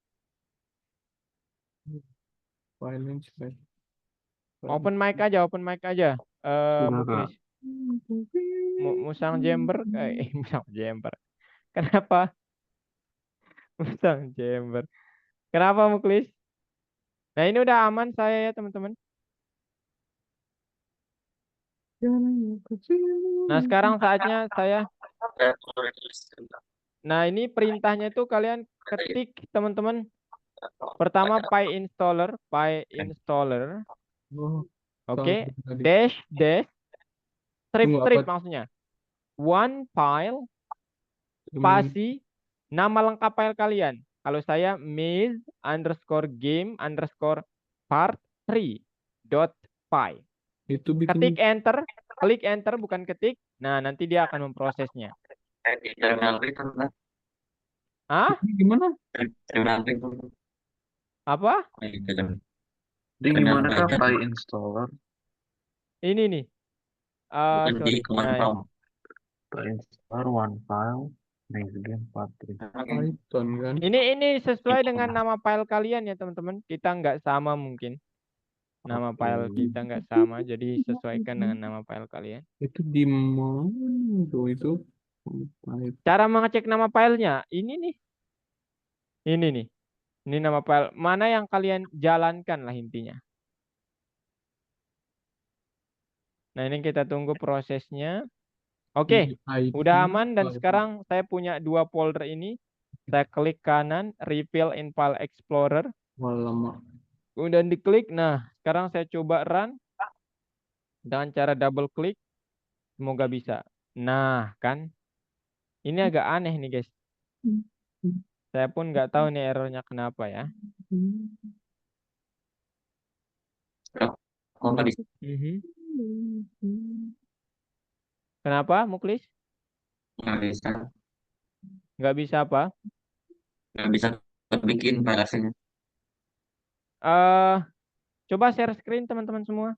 File file. Open mic aja, open mic aja. Sudah, Kak. Muklis. Musang Jember, Musang Jember. Kenapa? Musang Jember. Kenapa Muklis? Nah ini udah aman saya ya teman-teman. Nah sekarang saatnya saya. Nah ini perintahnya itu kalian ketik teman-teman. Pertama PyInstaller. Oh, Oke. tadi. Dash Tunggu strip apa? maksudnya. One file Temen spasi nama lengkap file kalian. Kalau saya maze underscore game underscore part 3.py. itu bikin Ketik enter, klik enter bukan ketik. Nah, nanti dia akan memprosesnya. Di terminal itu kan. Ah? gimana? Terminal itu. Apa? Jadi gimana Kak PyInstaller? Ini nih. Bukan di Sorry. command Nah, ini. prompt. PyInstaller one file next game part 3. Python kan? Ini sesuai dengan nama file kalian ya, teman-teman. Kita nggak sama mungkin. Nama Oke. file kita nggak sama, jadi sesuaikan dengan nama file kalian. Itu di mana tuh itu? Cara mengecek nama filenya, ini nih. Ini nih. Ini nama file. Mana yang kalian jalankan lah intinya. Nah, ini kita tunggu prosesnya. Oke, IP. udah aman dan sekarang saya punya dua folder ini. Saya klik kanan, refill in file explorer. Lama. Kemudian diklik. Nah, sekarang saya coba run dengan cara double klik. Semoga bisa. Nah, kan. Ini agak aneh nih, guys. Saya pun nggak tahu nih errornya kenapa ya. Oh, nggak bisa. Mhm. Kenapa, Muklis? Nggak bisa. Nggak bisa apa? Nggak bisa bikin file aslinya. eh Coba share screen teman-teman semua.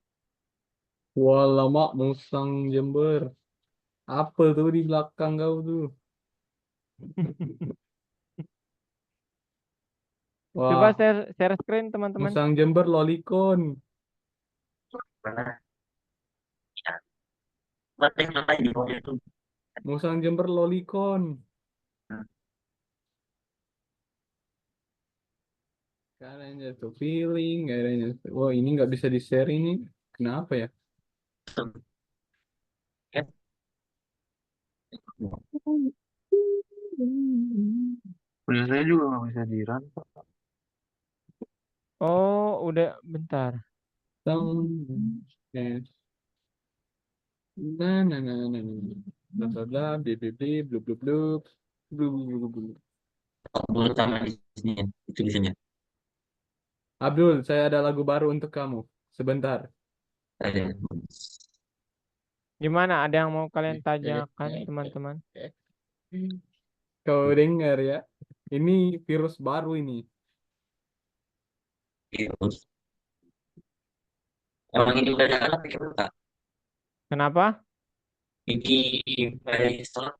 Wah, lama Musang Jember. Apa tuh di belakang kau tuh? Coba Wah, share screen teman-teman. Musang Jember lolicon. Karena berarti selesai di bawah itu. Musang Jember lolicon. Caranya tuh feeling, caranya tuh. Wah, ini nggak bisa di share ini. Kenapa ya? Punya saya juga nggak bisa di run. Oh, udah bentar. Sound. Yes. Nah, nah, nah, nah, nah. Bla bla bla, blip blip blip, blub blub blub, blub blub blub blub. Abdul sama di sini ya. Itu biasanya. Abdul, saya ada lagu baru untuk kamu. Sebentar. Ada. Gimana? Ada yang mau kalian tanyakan, teman-teman? Kau dengar ya? Ini virus baru ini. Virus. Emang ini udah ada apa ya? Kenapa? Ini Play Store,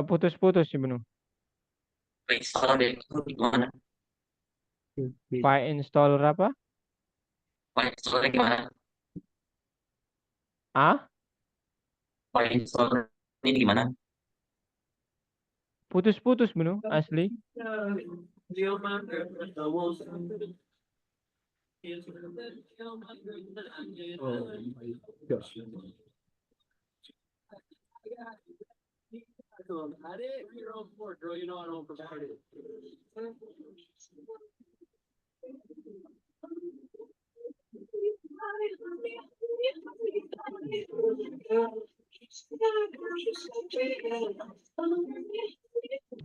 Putus-putus sih, Benu. Play Store deh itu gimana? File installer apa? Play Store gimana? Ah? Play Store ini gimana? Putus-putus, Benu. Asli. Oh my gosh.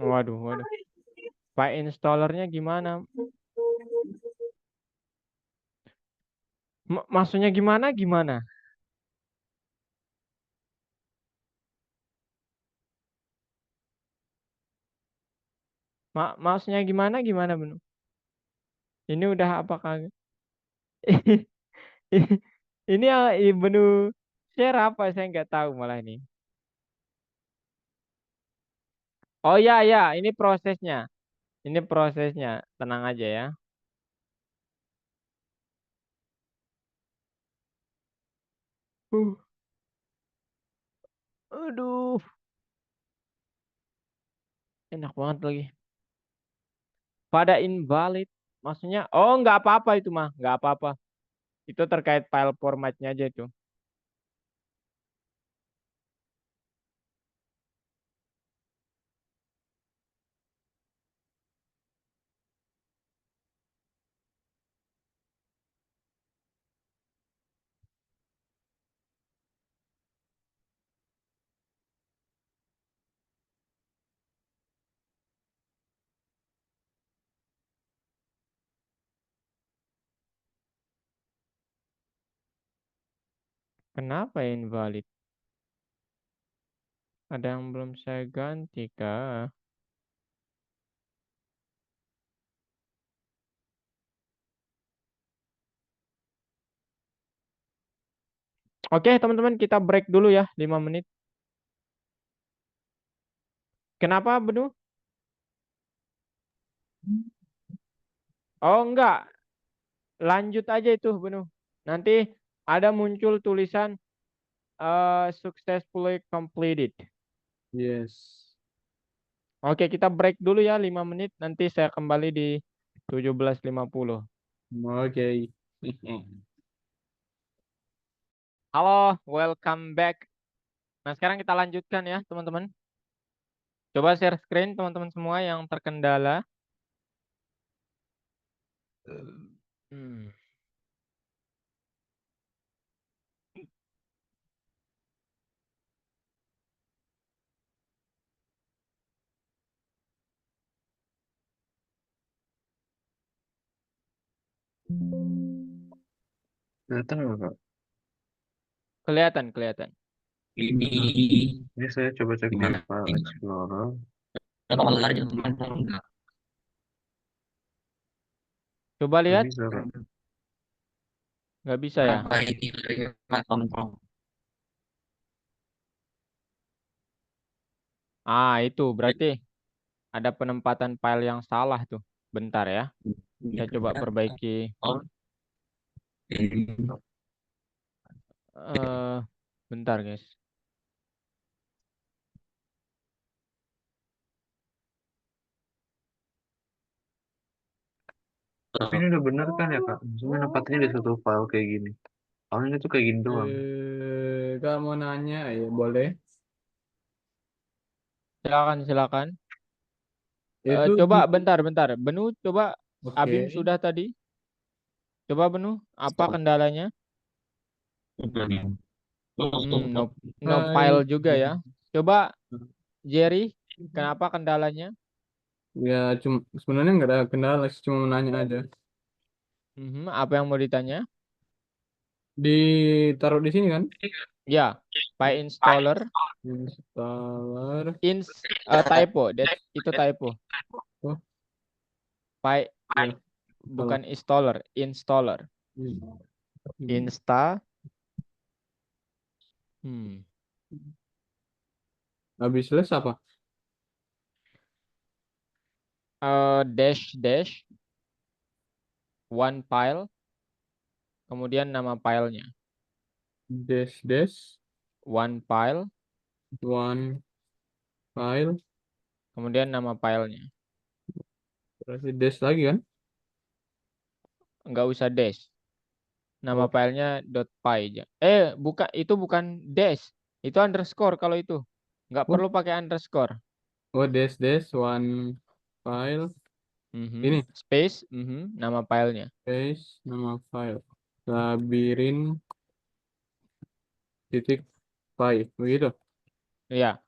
Waduh, waduh. File installernya gimana? Maksudnya gimana? Gimana? Maksudnya gimana? Gimana, Benu? Ini udah apa kagak? Ini Benu share apa? Saya nggak tahu malah ini. Oh ya, ya. Ini prosesnya. Ini prosesnya. Tenang aja ya. Uh, aduh. Enak banget lagi. Pada invalid. Maksudnya, oh nggak apa-apa itu mah. Nggak apa-apa. Itu terkait file formatnya aja itu. Kenapa invalid? Ada yang belum saya ganti kah? Oke, teman-teman, kita break dulu ya, 5 menit. Kenapa, Benu? Oh, enggak. Lanjut aja itu, Benu. Nanti ada muncul tulisan successfully completed. Yes. Oke, kita break dulu ya, 5 menit. Nanti saya kembali di 17.50. Oke. Halo, welcome back. Nah, sekarang kita lanjutkan ya, teman-teman. Coba share screen, teman-teman semua yang terkendala. Hmm. Kelihatan nggak, Kak? Kelihatan, kelihatan. Ini saya coba cek di Gimana? File Explorer. Kalau aja gimana? Enggak. Coba Nggak lihat, bisa, Kak. nggak bisa ya. Kenapa ini kontrol? Ah, itu berarti ada penempatan file yang salah tuh. Bentar ya. Saya coba perbaiki. Oh, ini. eh Bentar, guys. Tapi ini udah bener kan ya, Kak? Maksudnya nempatinnya di satu file kayak gini. Soalnya itu kayak gini doang. Kamu nanya ya boleh. Silakan, silakan. Itu Coba bentar, bentar. Benu, coba Abim oke. sudah tadi. Coba Benu, apa kendalanya? Udah nih. No, no file juga ya. Coba Jerry, kenapa kendalanya? Ya, cuma sebenarnya nggak ada kendala sih, cuma menanya aja. Apa yang mau ditanya? Ditaruh di sini kan? Ya, by installer, Installer. typo, itu typo. Oh, By ya, salah. bukan installer, installer. Hmm. Insta. Hmm. Habis les apa? Dash dash one file, kemudian nama filenya. Dash dash One file, one file. kemudian nama filenya. Berarti dash lagi kan? Nggak usah dash. Nama Oh, filenya .py aja. Bukan, itu bukan dash. Itu underscore kalau itu. Nggak oh, perlu pakai underscore. oh, dash dash one file. Ini Space, nama filenya. space nama file. Labirin titik py. Begitu. Ya.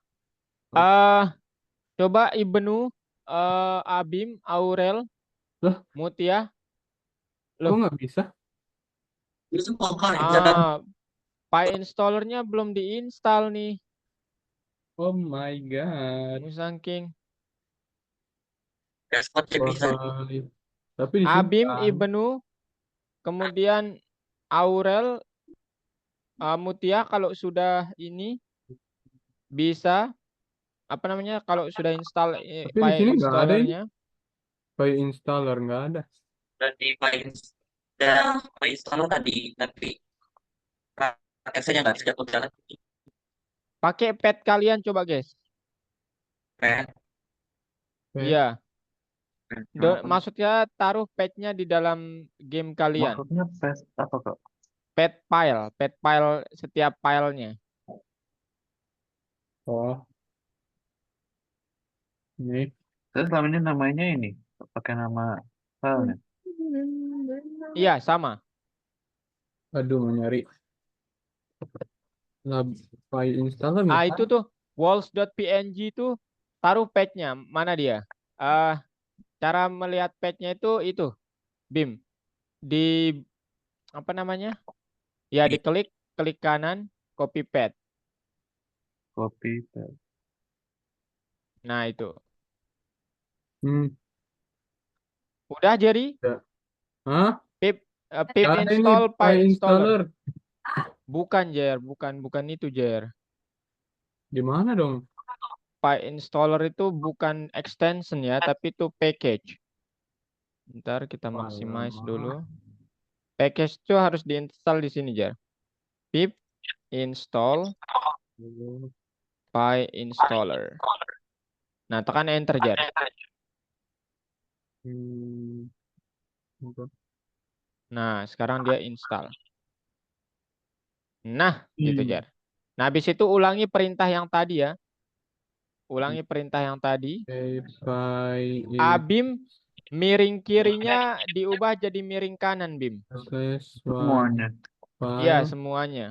Oh. Coba Ibnu, Abim, Aurel, Lah, Mutia. kok Loh, nggak bisa? Itu semua kan jalan ah, Py installernya belum diinstal nih. Oh my god. Musangking. dashboard ya bisa. Wah, tapi Abim, disimpan. Ibnu, kemudian Aurel, Mutia kalau sudah ini bisa apa namanya kalau sudah install Tapi di Py sini nggak ada ini. installernya. Py installer nggak ada. Dan di file dan file installer tadi, tapi aksesnya nggak bisa jatuh jalan. Pakai pet kalian coba guys. Pen, Pet. Iya, Kenapa? maksudnya taruh petnya di dalam game kalian. Maksudnya paste apa kak? Pet file setiap filenya. Oh, ini. Saya selama ini namanya ini pakai nama filenya. Iya, sama. Aduh, mau nyari. Lab, Py installer nggak Itu ada. tuh walls.png itu taruh petnya. Mana dia? Cara melihat petnya itu Bim. Di apa namanya? Ya diklik, klik kanan, copy pet. Copy paste. Nah, itu. Hmm, Udah Jerry? ya. Hah? Pip Nggak ada ini install Py Py installer. installer. Bukan Jer, bukan itu Jer. Di mana dong? Py installer itu bukan extension ya, tapi itu package. Ntar kita maximize dulu. Alamak. Package itu harus diinstal di sini Jer. Pip install Py installer. Nah, tekan enter Jer. Hmm, apa? Nah, sekarang dia install. Nah, gitu Hmm. Jer. Nah, habis itu ulangi perintah yang tadi ya. Ulangi perintah yang tadi. Py Abim miring kirinya diubah jadi miring kanan, Bim. slash one Semuanya. Iya, file semuanya.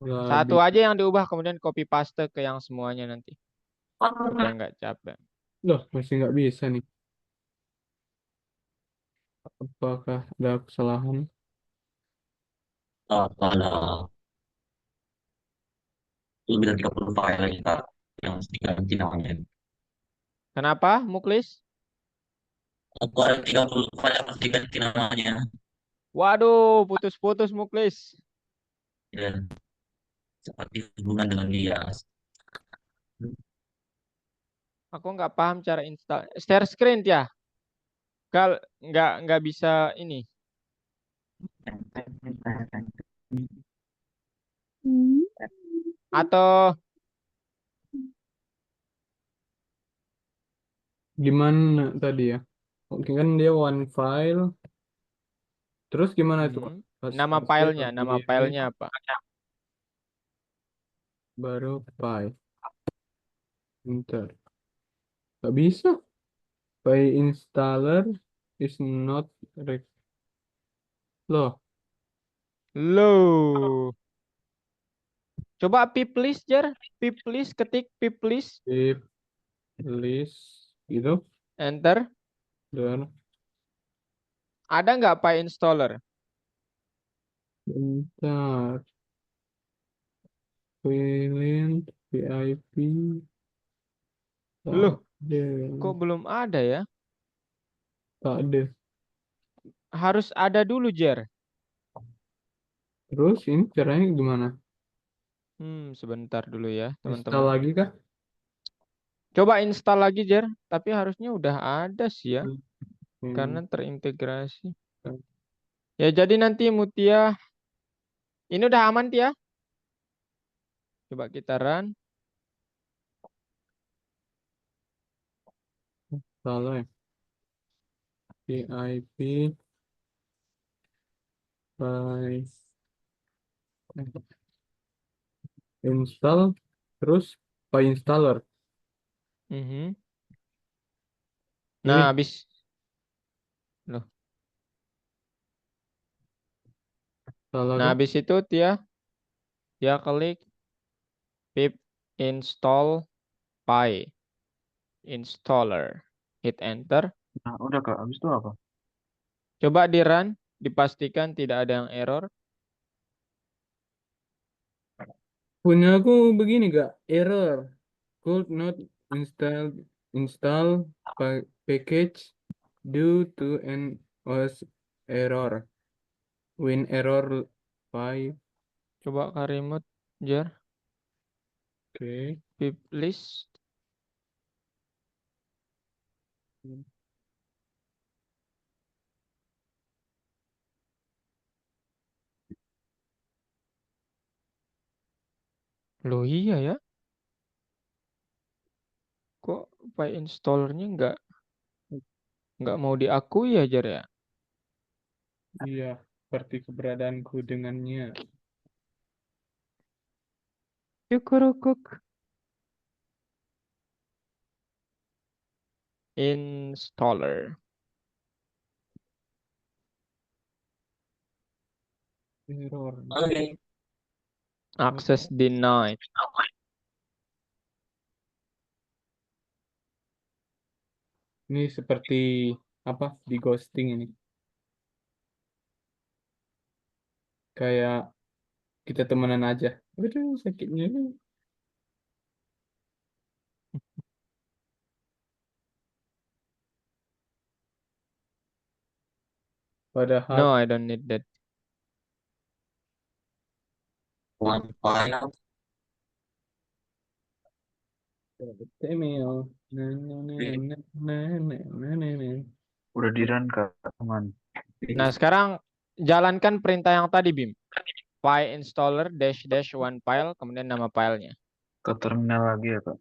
labi. Satu aja yang diubah, kemudian copy paste ke yang semuanya nanti. Supaya nggak capek. Loh, masih nggak bisa nih. Apakah ada kesalahan? kalau lebih dari 30 file lagi Kak, yang harus diganti namanya. Kenapa, Muklis? Aku ada 30 file yang harus diganti namanya. Waduh, putus-putus Muklis. Ya, seperti hubungan dengan dia. Aku nggak paham cara install. Share screen ya? Nggak bisa ini. Atau Gimana tadi ya? Oke kan dia one file. Terus gimana tuh? Pas nama paste filenya, nama berdiri, filenya apa? baru py. Enter. Gak bisa. Py installer is not Loh, Loh. Coba pip list, Jar. Pip list, ketik pip list, Pip list gitu. enter. Dan Ada nggak Pi installer? bentar. Valent, VIP. Loh, Tak ada. kok belum ada ya? Tak ada. Harus ada dulu, Jar. Terus ini caranya gimana? Sebentar dulu ya, Install teman-teman. lagi kah? Coba install lagi, Jar. Tapi harusnya udah ada sih ya, Hmm. karena terintegrasi. Ya, jadi nanti Mutia, ini udah aman, Tia. Coba kita run. Salah ya. VIP by install terus by installer. Mhm. Ini Nah, habis. Loh. salah Nah, kah? habis itu dia klik pip install Pi installer. Hit enter. Nah, udah Kak. Habis itu apa? Coba di run, dipastikan tidak ada yang error. Punya aku begini gak? Error. Could not install package due to an OS error. Win error by Coba Karimut, Jar, okay. pip list. Loh iya ya, kok Pi installernya nggak mau diakui ya, Jar ya? Iya, seperti keberadaanku dengannya. Yukurukuk. Installer. Error. Oke. Access denied. Ini seperti apa di ghosting ini? Kayak kita temenan aja. Aduh, sakitnya. No, Padahal I don't need that. One file. email. Nah, nah, nah, nah, nah, nah, nah, nah, nah. Udah di run Kak, teman. Nah, sekarang jalankan perintah yang tadi, Bim. Pi installer dash dash one file, kemudian nama filenya. Ke terminal lagi ya Kak.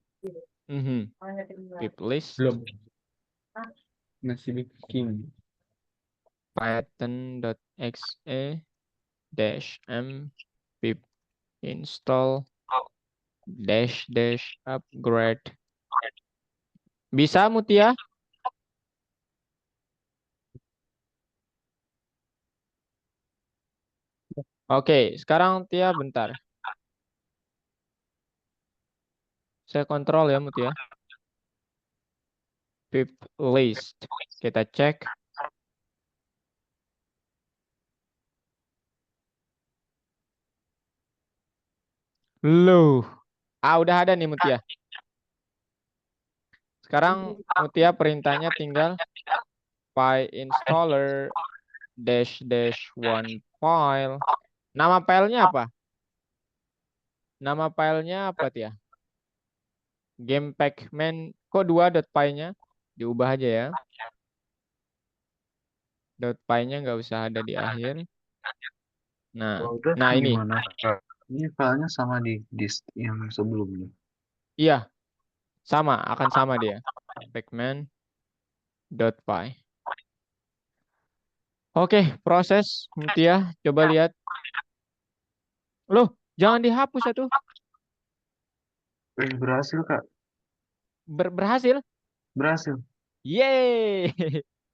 Pip list Belum. Masih bikin. python.exe dash m pip install dash dash upgrade. Bisa, Mutia? Oke, sekarang Tia bentar. Saya kontrol ya, Mutia. Pip list. Kita cek. Loh. Udah ada nih Mutia. Sekarang Mutia perintahnya tinggal py installer dash dash one file. Nama filenya apa? Nama filenya apa Tia? Game Pac-Man. Kok dua .py-nya? Diubah aja ya. .py-nya nggak usah ada di akhir. Nah, Kalau udah nah ini. gimana Kak? Ini filenya sama di disk yang sebelumnya. Iya, sama. Akan sama dia. Pacman.py. Oke, proses Mutia. Coba lihat. Loh, jangan dihapus ya tuh. Berhasil Kak. Berhasil. Berhasil. Yeay.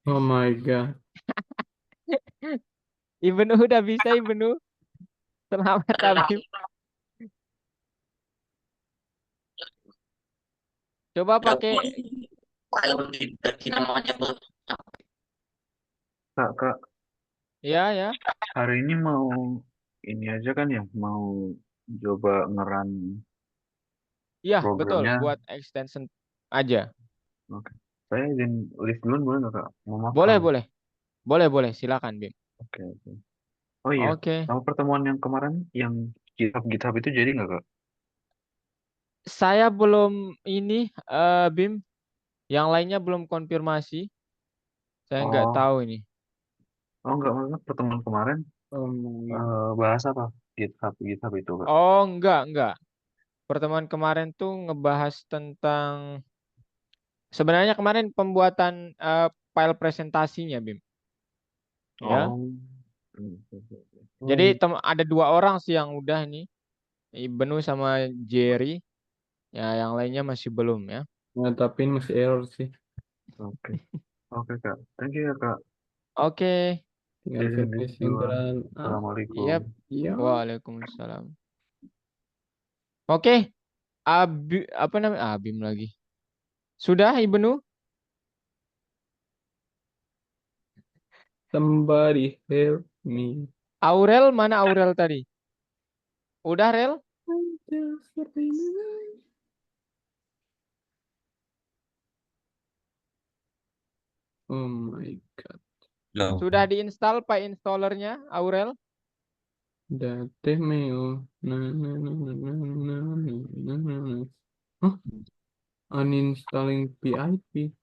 Oh my God. Ibnu udah bisa Ibnu. Selamat Habib. Coba Ada pakai. file di namanya tuh. Kak, Ya, ya. hari ini mau ini aja kan ya, mau coba ngeran Iya, betul. programnya. Buat extension aja. Oke. Saya izin list duluan boleh nggak, Kak? Mau Boleh, makan. boleh. Boleh, boleh. Silakan, Bim. Oke, oke. Oh iya, Oke. sama pertemuan yang kemarin, yang GitHub itu jadi nggak, Kak? Saya belum ini, Bim. Yang lainnya belum konfirmasi. Saya nggak Oh, tahu ini. enggak, pertemuan kemarin bahas apa? GitHub itu, Kak. Oh, enggak. Pertemuan kemarin tuh ngebahas tentang sebenarnya kemarin pembuatan file presentasinya, Bim. Ya. Oh, Jadi Oh, ada 2 orang sih yang udah nih, Ibnu sama Jerry. Ya, yang lainnya masih belum ya. ya, tapi ini masih error sih. oke. Oke, Kak. Thank you ya, Kak. Oke. Tinggal Izin list finishing duluan. run. Assalamualaikum. Yap. Ya. Waalaikumsalam. Oke. Apa namanya? Abim lagi. Sudah, Ibnu? Somebody help me. Aurel mana Aurel tadi? Udah, Rel? Oh my God. Loh, Sudah diinstal Pak installernya, Aurel? Date meo. Hah? Uninstalling PIP.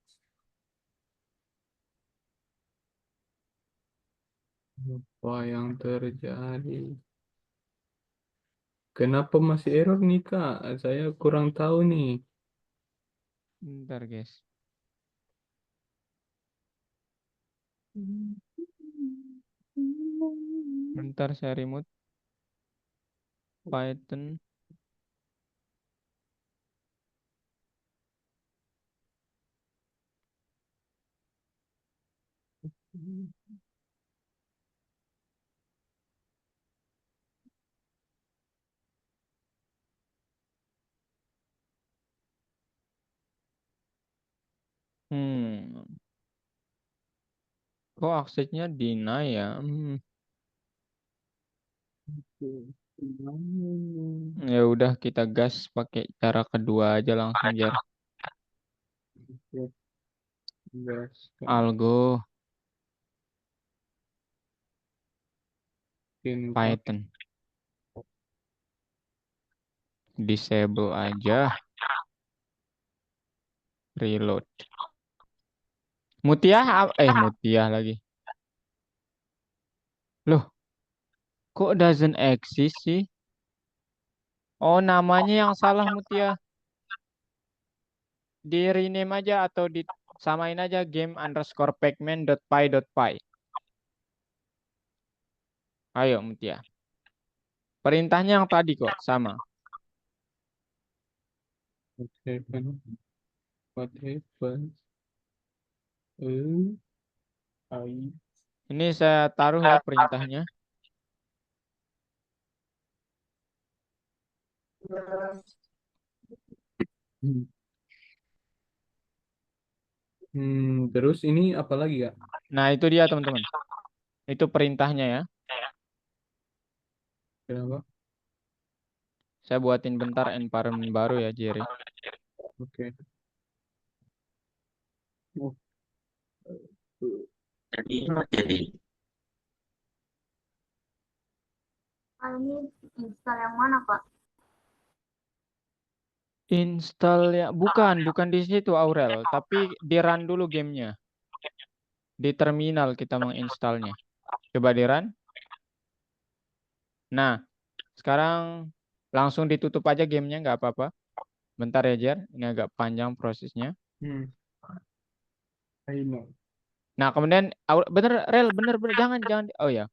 Apa yang terjadi? Kenapa masih error nih, Kak? Saya kurang tahu nih. Bentar, guys. Bentar saya remote Python. Hmm. Kok aksesnya deny ya? Ya udah kita gas pakai cara kedua aja langsung jar. Gas, Algo mungkin, Kak. Python. Disable aja. Reload. Mutia lagi. Loh, kok doesn't exist sih? Oh, namanya yang salah Mutia. Di rename aja atau disamain aja game_pacman.py.py. Ayo Mutia. Perintahnya yang tadi kok sama. What happened? What happened? I Ini saya taruh ya perintahnya. Terus ini apa lagi, Kak? Nah, itu dia teman-teman. Itu perintahnya ya. Kenapa? Saya buatin bentar environment baru ya, Jerry. Oke. Oh, jadi Ini install yang mana, Pak? Install ya, bukan di situ Aurel, tapi di run dulu gamenya. Di terminal kita menginstalnya. Coba di run. Nah, sekarang langsung ditutup aja gamenya, nggak apa-apa. Bentar ya, Jer. Ini agak panjang prosesnya. I know. Nah, kemudian bener, Rel, bener, jangan. Oh ya,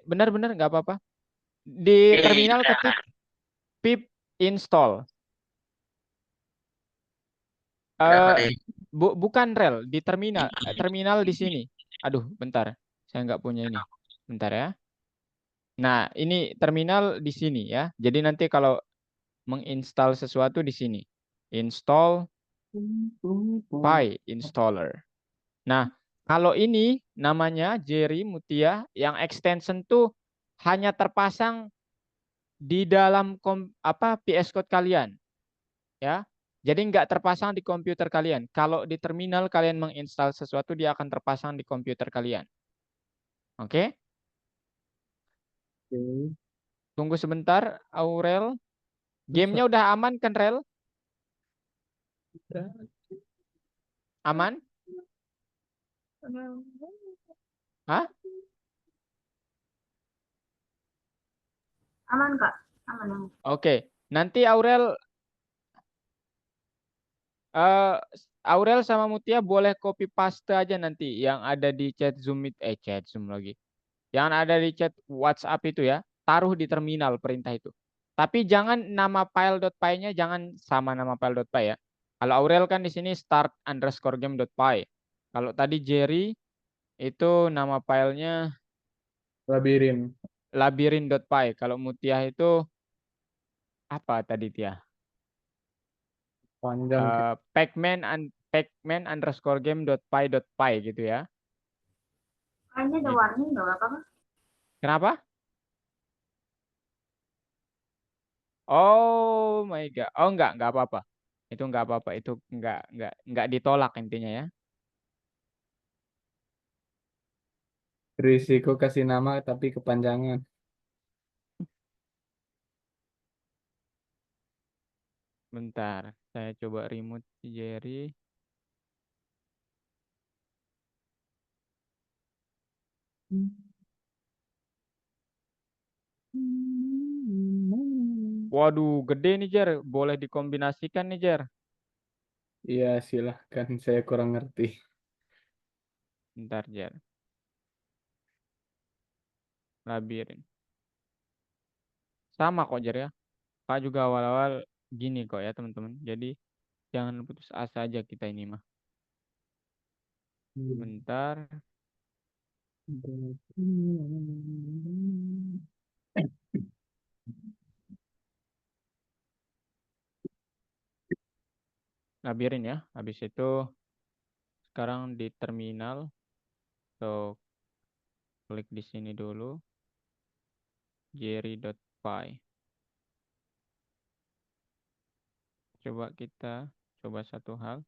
bener, nggak apa-apa. Di terminal ketik pip install. berapa Eh, deh? bukan Rel, di terminal di sini. Aduh, bentar. Saya nggak punya ini. Bentar ya. Nah, ini terminal di sini ya. Jadi nanti kalau menginstal sesuatu di sini. Install Pi installer. Nah, kalau ini namanya Jerry Mutia yang extension tuh hanya terpasang di dalam PS Code kalian, ya. Jadi nggak terpasang di komputer kalian. Kalau di terminal kalian menginstal sesuatu, dia akan terpasang di komputer kalian. Oke? Oke. Tunggu sebentar, Aurel. Susah. Gamenya udah aman kan, Rel? Udah. Aman? Hah? Aman Kak, aman aman. Oke. Nanti eh, Aurel sama Mutia boleh copy paste aja nanti yang ada di chat Zoom chat Zoom lagi. Yang ada di chat WhatsApp itu ya, taruh di terminal perintah itu. Tapi jangan nama file.py-nya jangan sama nama file.py ya. Kalau Aurel kan di sini start_game.py. Kalau tadi Jerry itu nama filenya Labirin. labirin.py. Kalau Mutia itu apa tadi Tia? Panjang. Pacman_game.py gitu ya. Kayaknya ada warning nggak apa-apa Kak? Kenapa? Oh my God. Oh enggak apa-apa. Itu enggak apa-apa. Itu enggak ditolak intinya ya. Risiko kasih nama tapi kepanjangan. Bentar, saya coba remote si Jerry. Waduh, gede nih Jer. Boleh dikombinasikan nih Jer. Iya, silahkan. Saya kurang ngerti. Bentar Jer. Labirin. Sama kok Jer ya. Kak juga awal-awal gini kok ya teman-teman. Jadi jangan putus asa aja kita ini mah. Bentar. Labirin ya. Habis itu sekarang di terminal. So, klik di sini dulu. Jerry.py. Coba kita coba satu hal.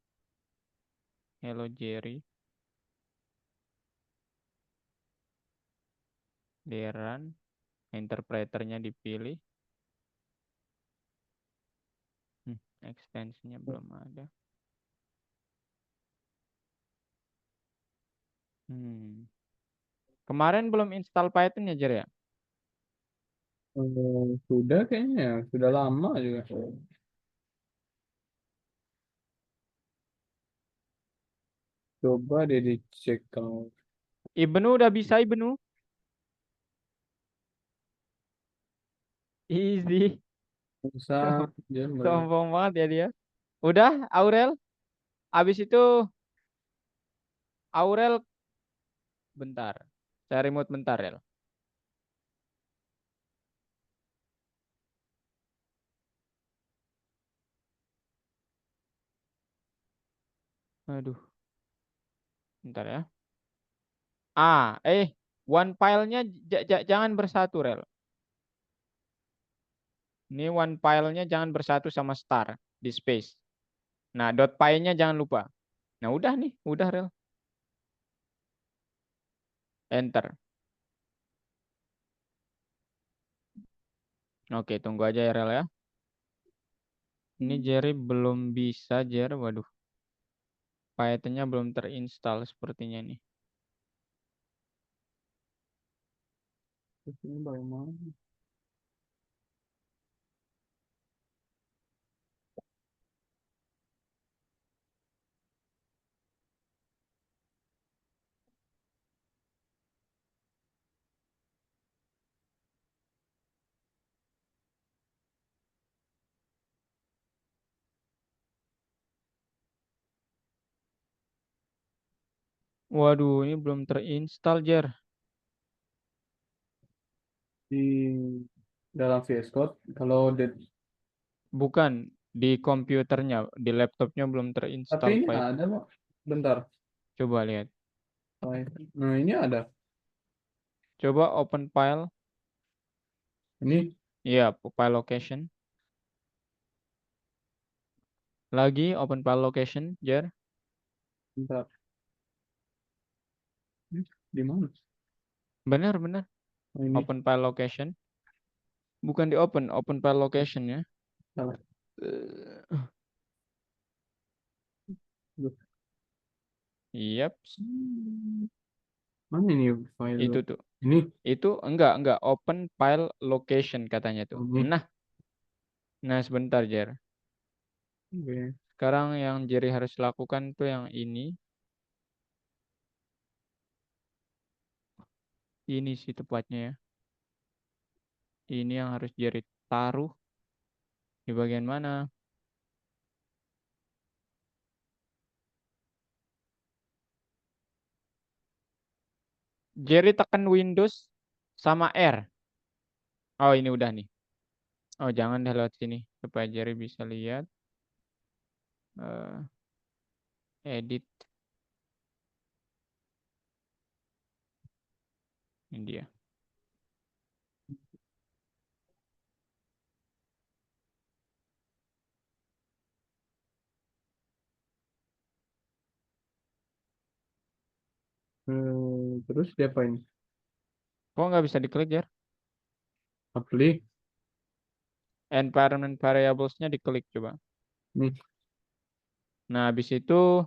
Hello Jerry. Di run. Interpreternya dipilih. Extensionnya belum ada. Kemarin belum install Python ya, Jer ya? Sudah kayaknya. Sudah lama juga. Coba deh dicek kalau Ibnu udah bisa Ibnu? Easy. bisa. Dia Sombong banget ya dia. Udah, Aurel. Abis itu Aurel bentar. Saya remote bentar ya. Aduh, bentar ya. One file-nya jangan bersatu, Rel. Ini one file-nya jangan bersatu sama star di space. Nah, .py-nya jangan lupa. Nah, udah nih, udah, Rel. Enter. Oke, tunggu aja ya, Rel ya. Ini Jerry belum bisa, Jer. Waduh, Python-nya belum terinstall sepertinya nih. ini bagaimana? Waduh, ini belum terinstall, Jer. Di dalam VS Code kalau Bukan, Di komputernya, di laptopnya belum Tapi terinstall ini Python. ada, Pak. Bentar. Coba lihat. Nah, ini ada. Coba open file. Ini. Iya, file location. Lagi open file location, Jar. Bentar. Di mana? Benar, benar. Oh, ini. Open file location. Bukan di open file location ya. Salah. Duh, Yep, mana ini file itu lo? tuh. Ini. Itu enggak open file location katanya tuh. Ini. Nah sebentar Jer. Oke. Sekarang yang Jerry harus lakukan tuh yang ini. Ini sih tepatnya ya. Ini yang harus Jerry taruh di bagian mana? Jerry tekan Windows sama R. Oh ini udah nih. Oh jangan dah lewat sini supaya Jerry bisa lihat. Edit. Ini dia. Terus diapain? Kok nggak bisa diklik Jer? Apply. Environment variables-nya diklik coba. Nih. Nah habis itu,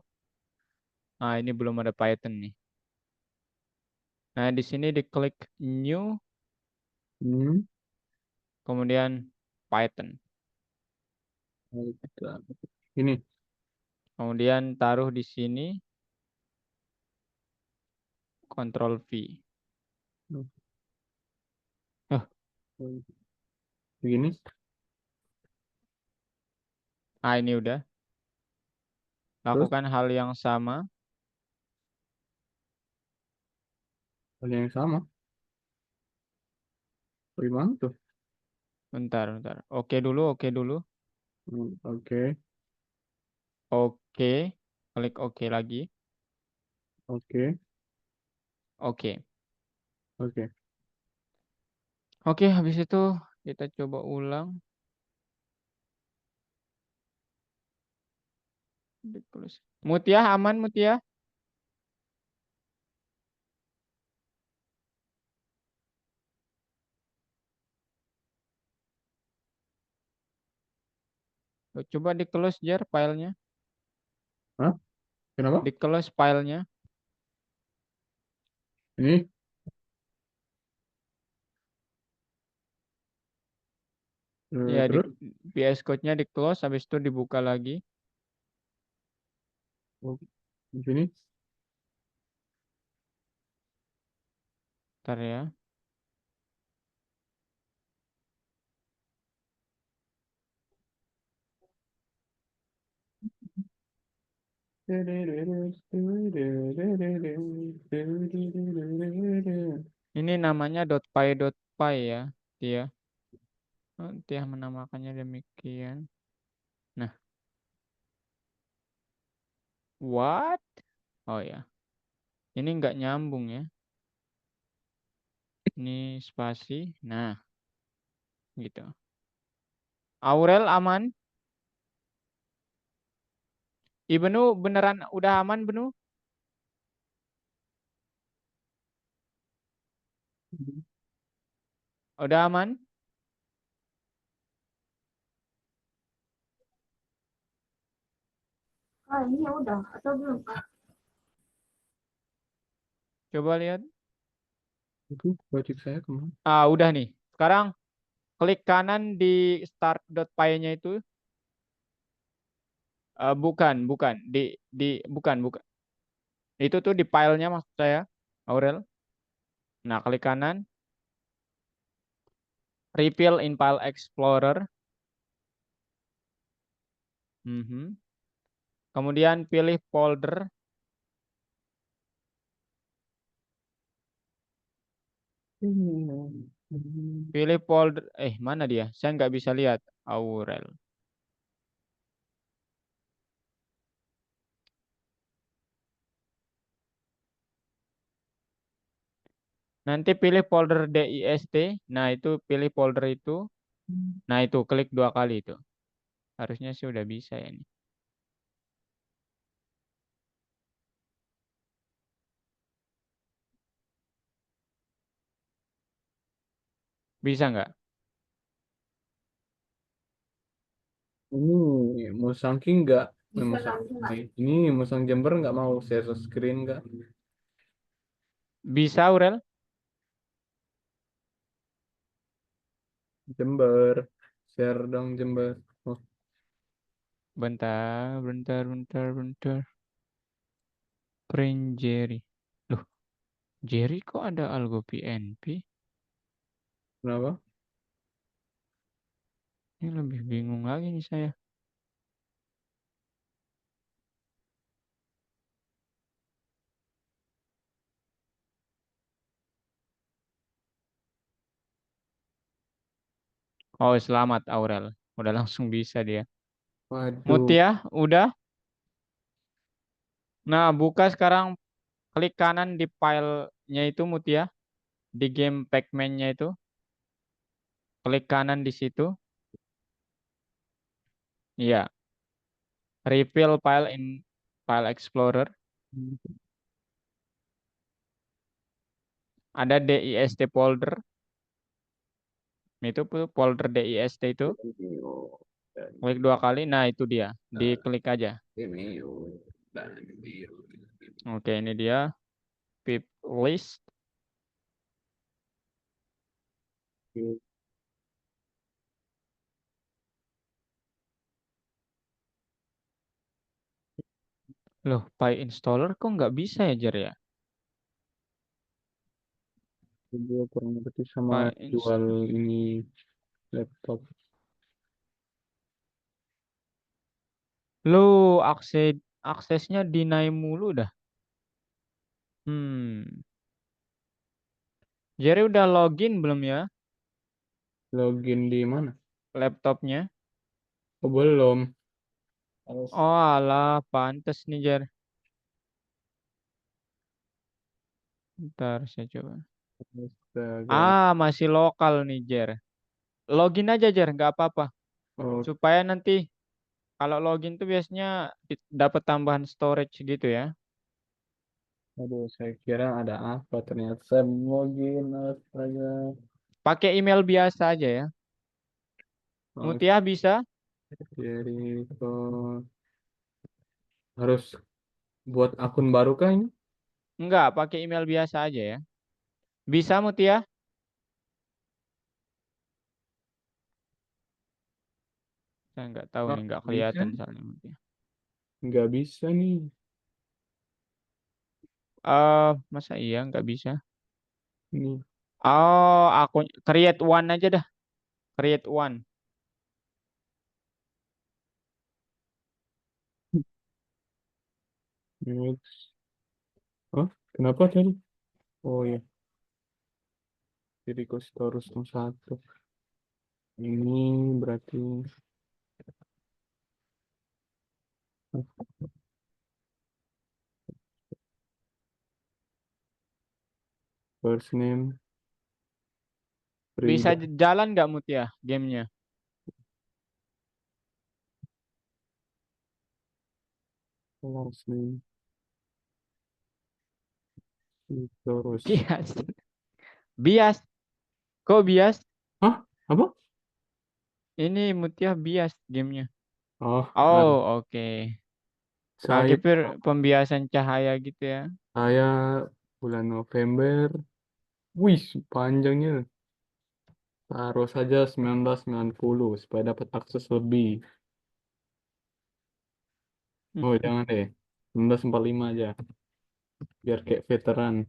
ini belum ada Python nih. Nah di sini diklik New, Hmm. kemudian Python. Ini. Kemudian taruh di sini, Ctrl V. Oh, Begini. ini udah. Terus Lakukan hal yang sama. hal yang sama. Bagaimana tuh? Bentar. Oke dulu, oke dulu. Oke. Oke. Klik oke lagi. Oke. Oke. Oke. Oke, habis itu kita coba ulang. Mutia, aman Mutia? Coba di close Jar filenya. Hah? Kenapa? Di close filenya. Ini. Ya, di Terus. VS Code-nya di close, habis itu dibuka lagi. Di sini. Bentar ya. Ini namanya .py ya, dia. Dia menamakannya demikian. Nah, what? Oh ya, ini nggak nyambung ya. Ini spasi. Nah, gitu. Aurel aman? Ibnu beneran udah aman, Benu? Udah aman? Oh, ini udah atau belum, Pak? Coba lihat. Itu project saya kemana? Udah nih. Sekarang klik kanan di start.py-nya itu. Bukan. Bukan. Itu tuh di filenya maksud saya, Aurel. Nah, klik kanan. Refill in File Explorer. Kemudian pilih folder. Pilih folder. Mana dia? Saya nggak bisa lihat. Aurel. Nanti pilih folder dist. Nah, itu pilih folder itu. Nah, itu klik 2 kali itu. Harusnya sih udah bisa ya ini. Bisa nggak? Ini Musang King nggak? Bisa Musang, langsung nggak? ini Musang Jember nggak mau share screen nggak? Bisa, Aurel? Jember, share dong Jember. Oh, Bentar, bentar, bentar, bentar. Print Jerry. Loh, Jerry kok ada algo PNP? kenapa? Ini lebih bingung lagi nih saya. Oh, selamat Aurel. Udah langsung bisa dia. Waduh, Mutia, udah? Nah, buka sekarang, klik kanan di filenya itu Mutia. Di game Pac-Man-nya itu. Klik kanan di situ. Iya. Reveal file in File Explorer. Ada dist folder. Itu folder dist itu. Klik 2 kali. Nah, itu dia. Diklik aja. Oke, ini dia. Pip list. Loh, PyInstaller kok nggak bisa ya, Jer ya? gue kurang ngerti sama PyInst jual ini laptop. Lu aksesnya deny mulu dah. Hmm. Jerry udah login belum ya Login di mana? laptopnya? Oh, belum. Harus Oh alah, pantes nih Jer. Ntar saya coba. Instagram. Ah, masih lokal nih Jer. Login aja Jer, nggak apa-apa. Oh, Supaya nanti kalau login tuh biasanya dapat tambahan storage gitu ya. aduh, saya kira ada apa? Ternyata saya login astaga. Pakai email biasa aja ya. Oh, Mutia bisa? jadi kok harus buat akun baru kah ini? Enggak, pakai email biasa aja ya. Bisa Mutia? Saya nggak tahu Oh, nih, nggak bisa? kelihatan soalnya Mutia. Nggak bisa nih. Masa iya nggak bisa? Nih. Oh, akun create one aja dah. Create one. Next. Oh, kenapa tadi? Oh ya, jadi harus satu. Ini berarti first name Bisa Frida, jalan nggak Mutia gamenya? last name terus. Bias. Bias. Kok bias? Hah? Apa? Ini Mutia bias gamenya. Oh, Oh, oke. saya Pembiasan cahaya gitu ya. saya bulan November. Wih, panjangnya. Taruh saja 1990 supaya dapat akses lebih. Oh, jangan deh. 1945 aja. Biar kayak veteran.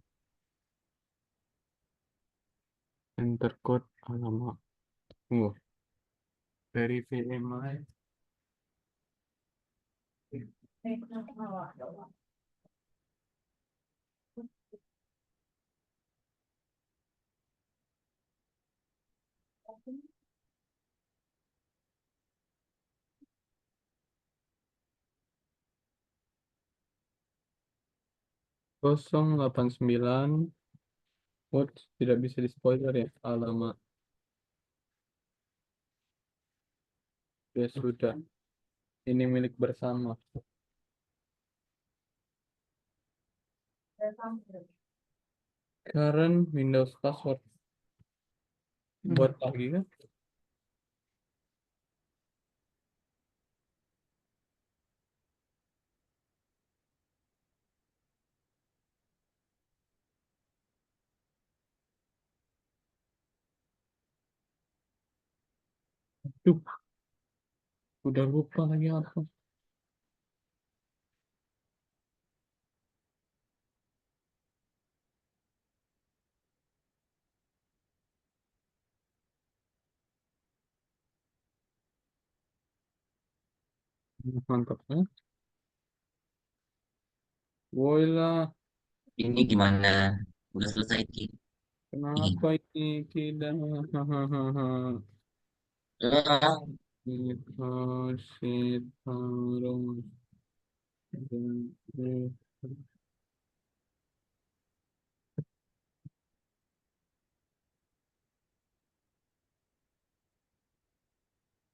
Enter code alamat. Tunggu. Verify email. Kosong 89 Oh, tidak bisa di spoiler ya. Alamak, ya sudah. Ini milik bersama. Current Windows password. Buat lagi kan? Duh, udah lupa lagi apa. Mantap ya. Woi lah, Ini gimana? Udah selesai Ki. Ini. kenapa ini tidak? Hahaha. Eh, Dikasih taruh dari-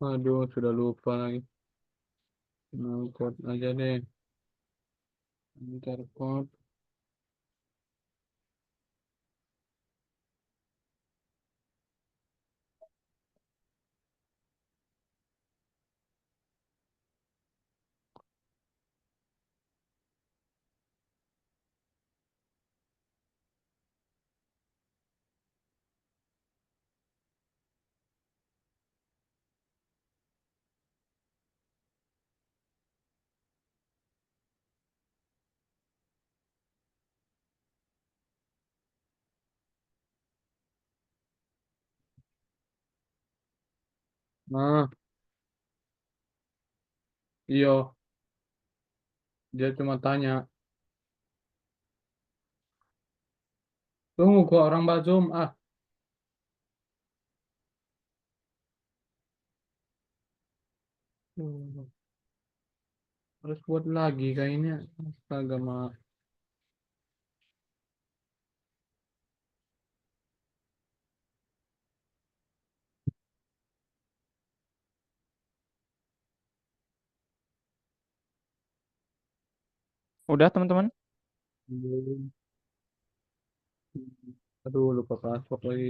Aduh, sudah lupa lagi. Nah, code aja deh. Enter code. Nah, iya, dia cuma tanya, tunggu kok orang Mbak Zoom. Ah, tuh, harus buat lagi kayaknya. Astaga, Mak. Udah teman-teman? Belum. Aduh, lupa password lagi.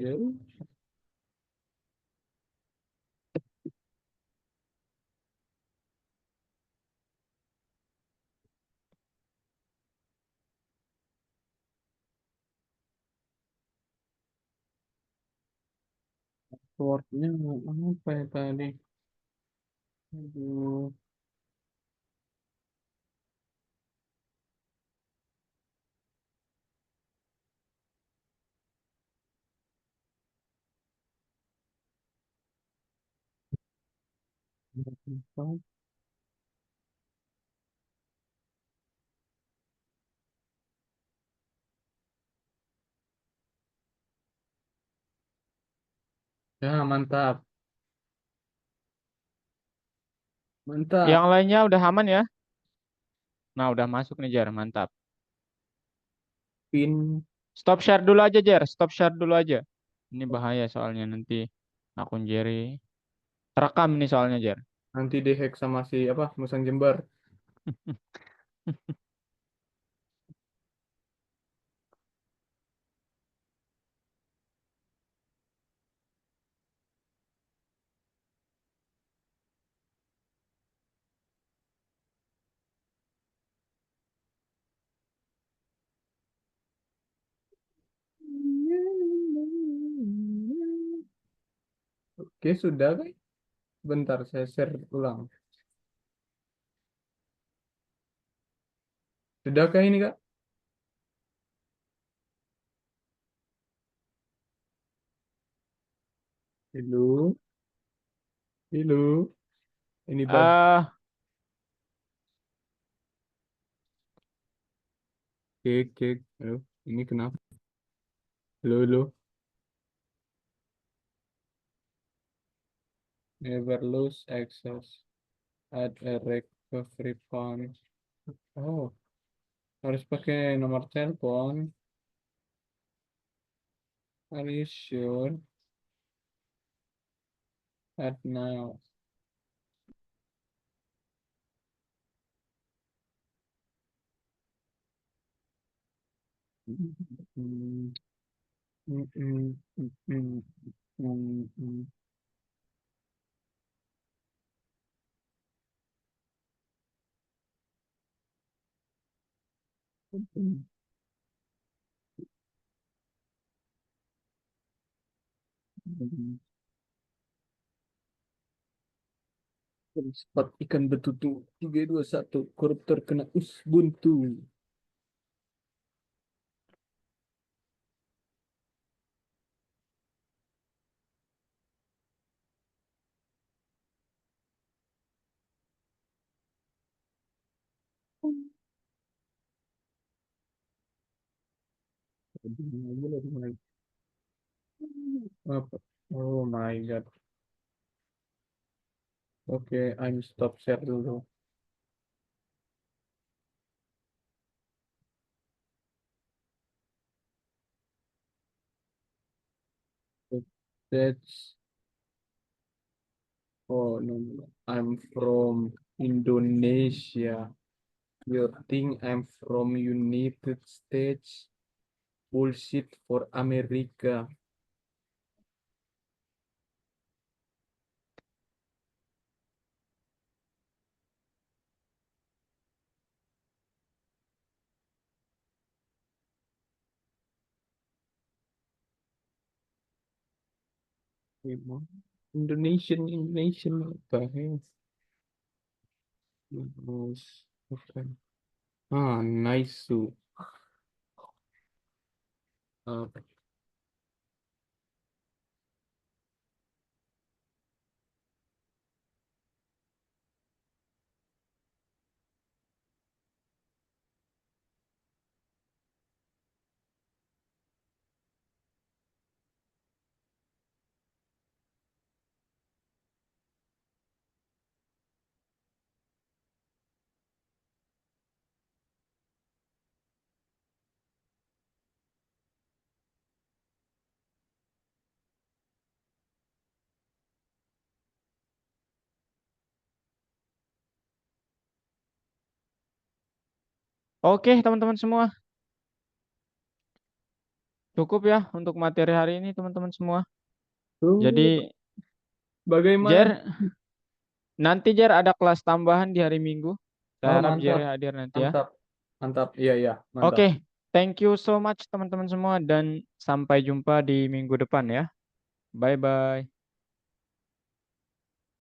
Passwordnya apa ya tadi? Aduh, lupa. Ya, mantap. Mantap. Yang lainnya udah aman ya? Nah, udah masuk nih Jar, mantap. Pin Stop share dulu aja Jar, stop share dulu aja. Ini bahaya soalnya nanti akun Jerry terekam nih soalnya Jar. nanti dihack sama si apa Musang Jember. Oke, sudah kan? Bentar, saya share ulang. Sudahkah ini, Kak? Dulu, dulu. Ini bug. Ah, Cek, cek. Aduh, ini kenapa? Halo, halo. Never lose access. Add a recovery point. Oh, harus pakai nomor telepon. Are you sure? At now. Mm, mm, mm, mm, mm, mm, mm. Mm. Mm. Spot ikan betutu 321 koruptor kena buntu. Apa? Oh my god. Oke, I'm stop share dulu. That's oh no, no. I'm from Indonesia. You think I'm from United States? Bullshit for America. Indonesian apa ya? Bukan. Ah, nice. Ah, Oke, teman-teman semua. Cukup ya untuk materi hari ini, teman-teman semua. tuh, Jadi, bagaimana? Jer, nanti Jer ada kelas tambahan di hari Minggu. Saya Oh, harap Jer mantap, hadir nanti ya. mantap, mantap. Iya, iya, mantap. Oke, thank you so much teman-teman semua dan sampai jumpa di minggu depan ya. Bye-bye.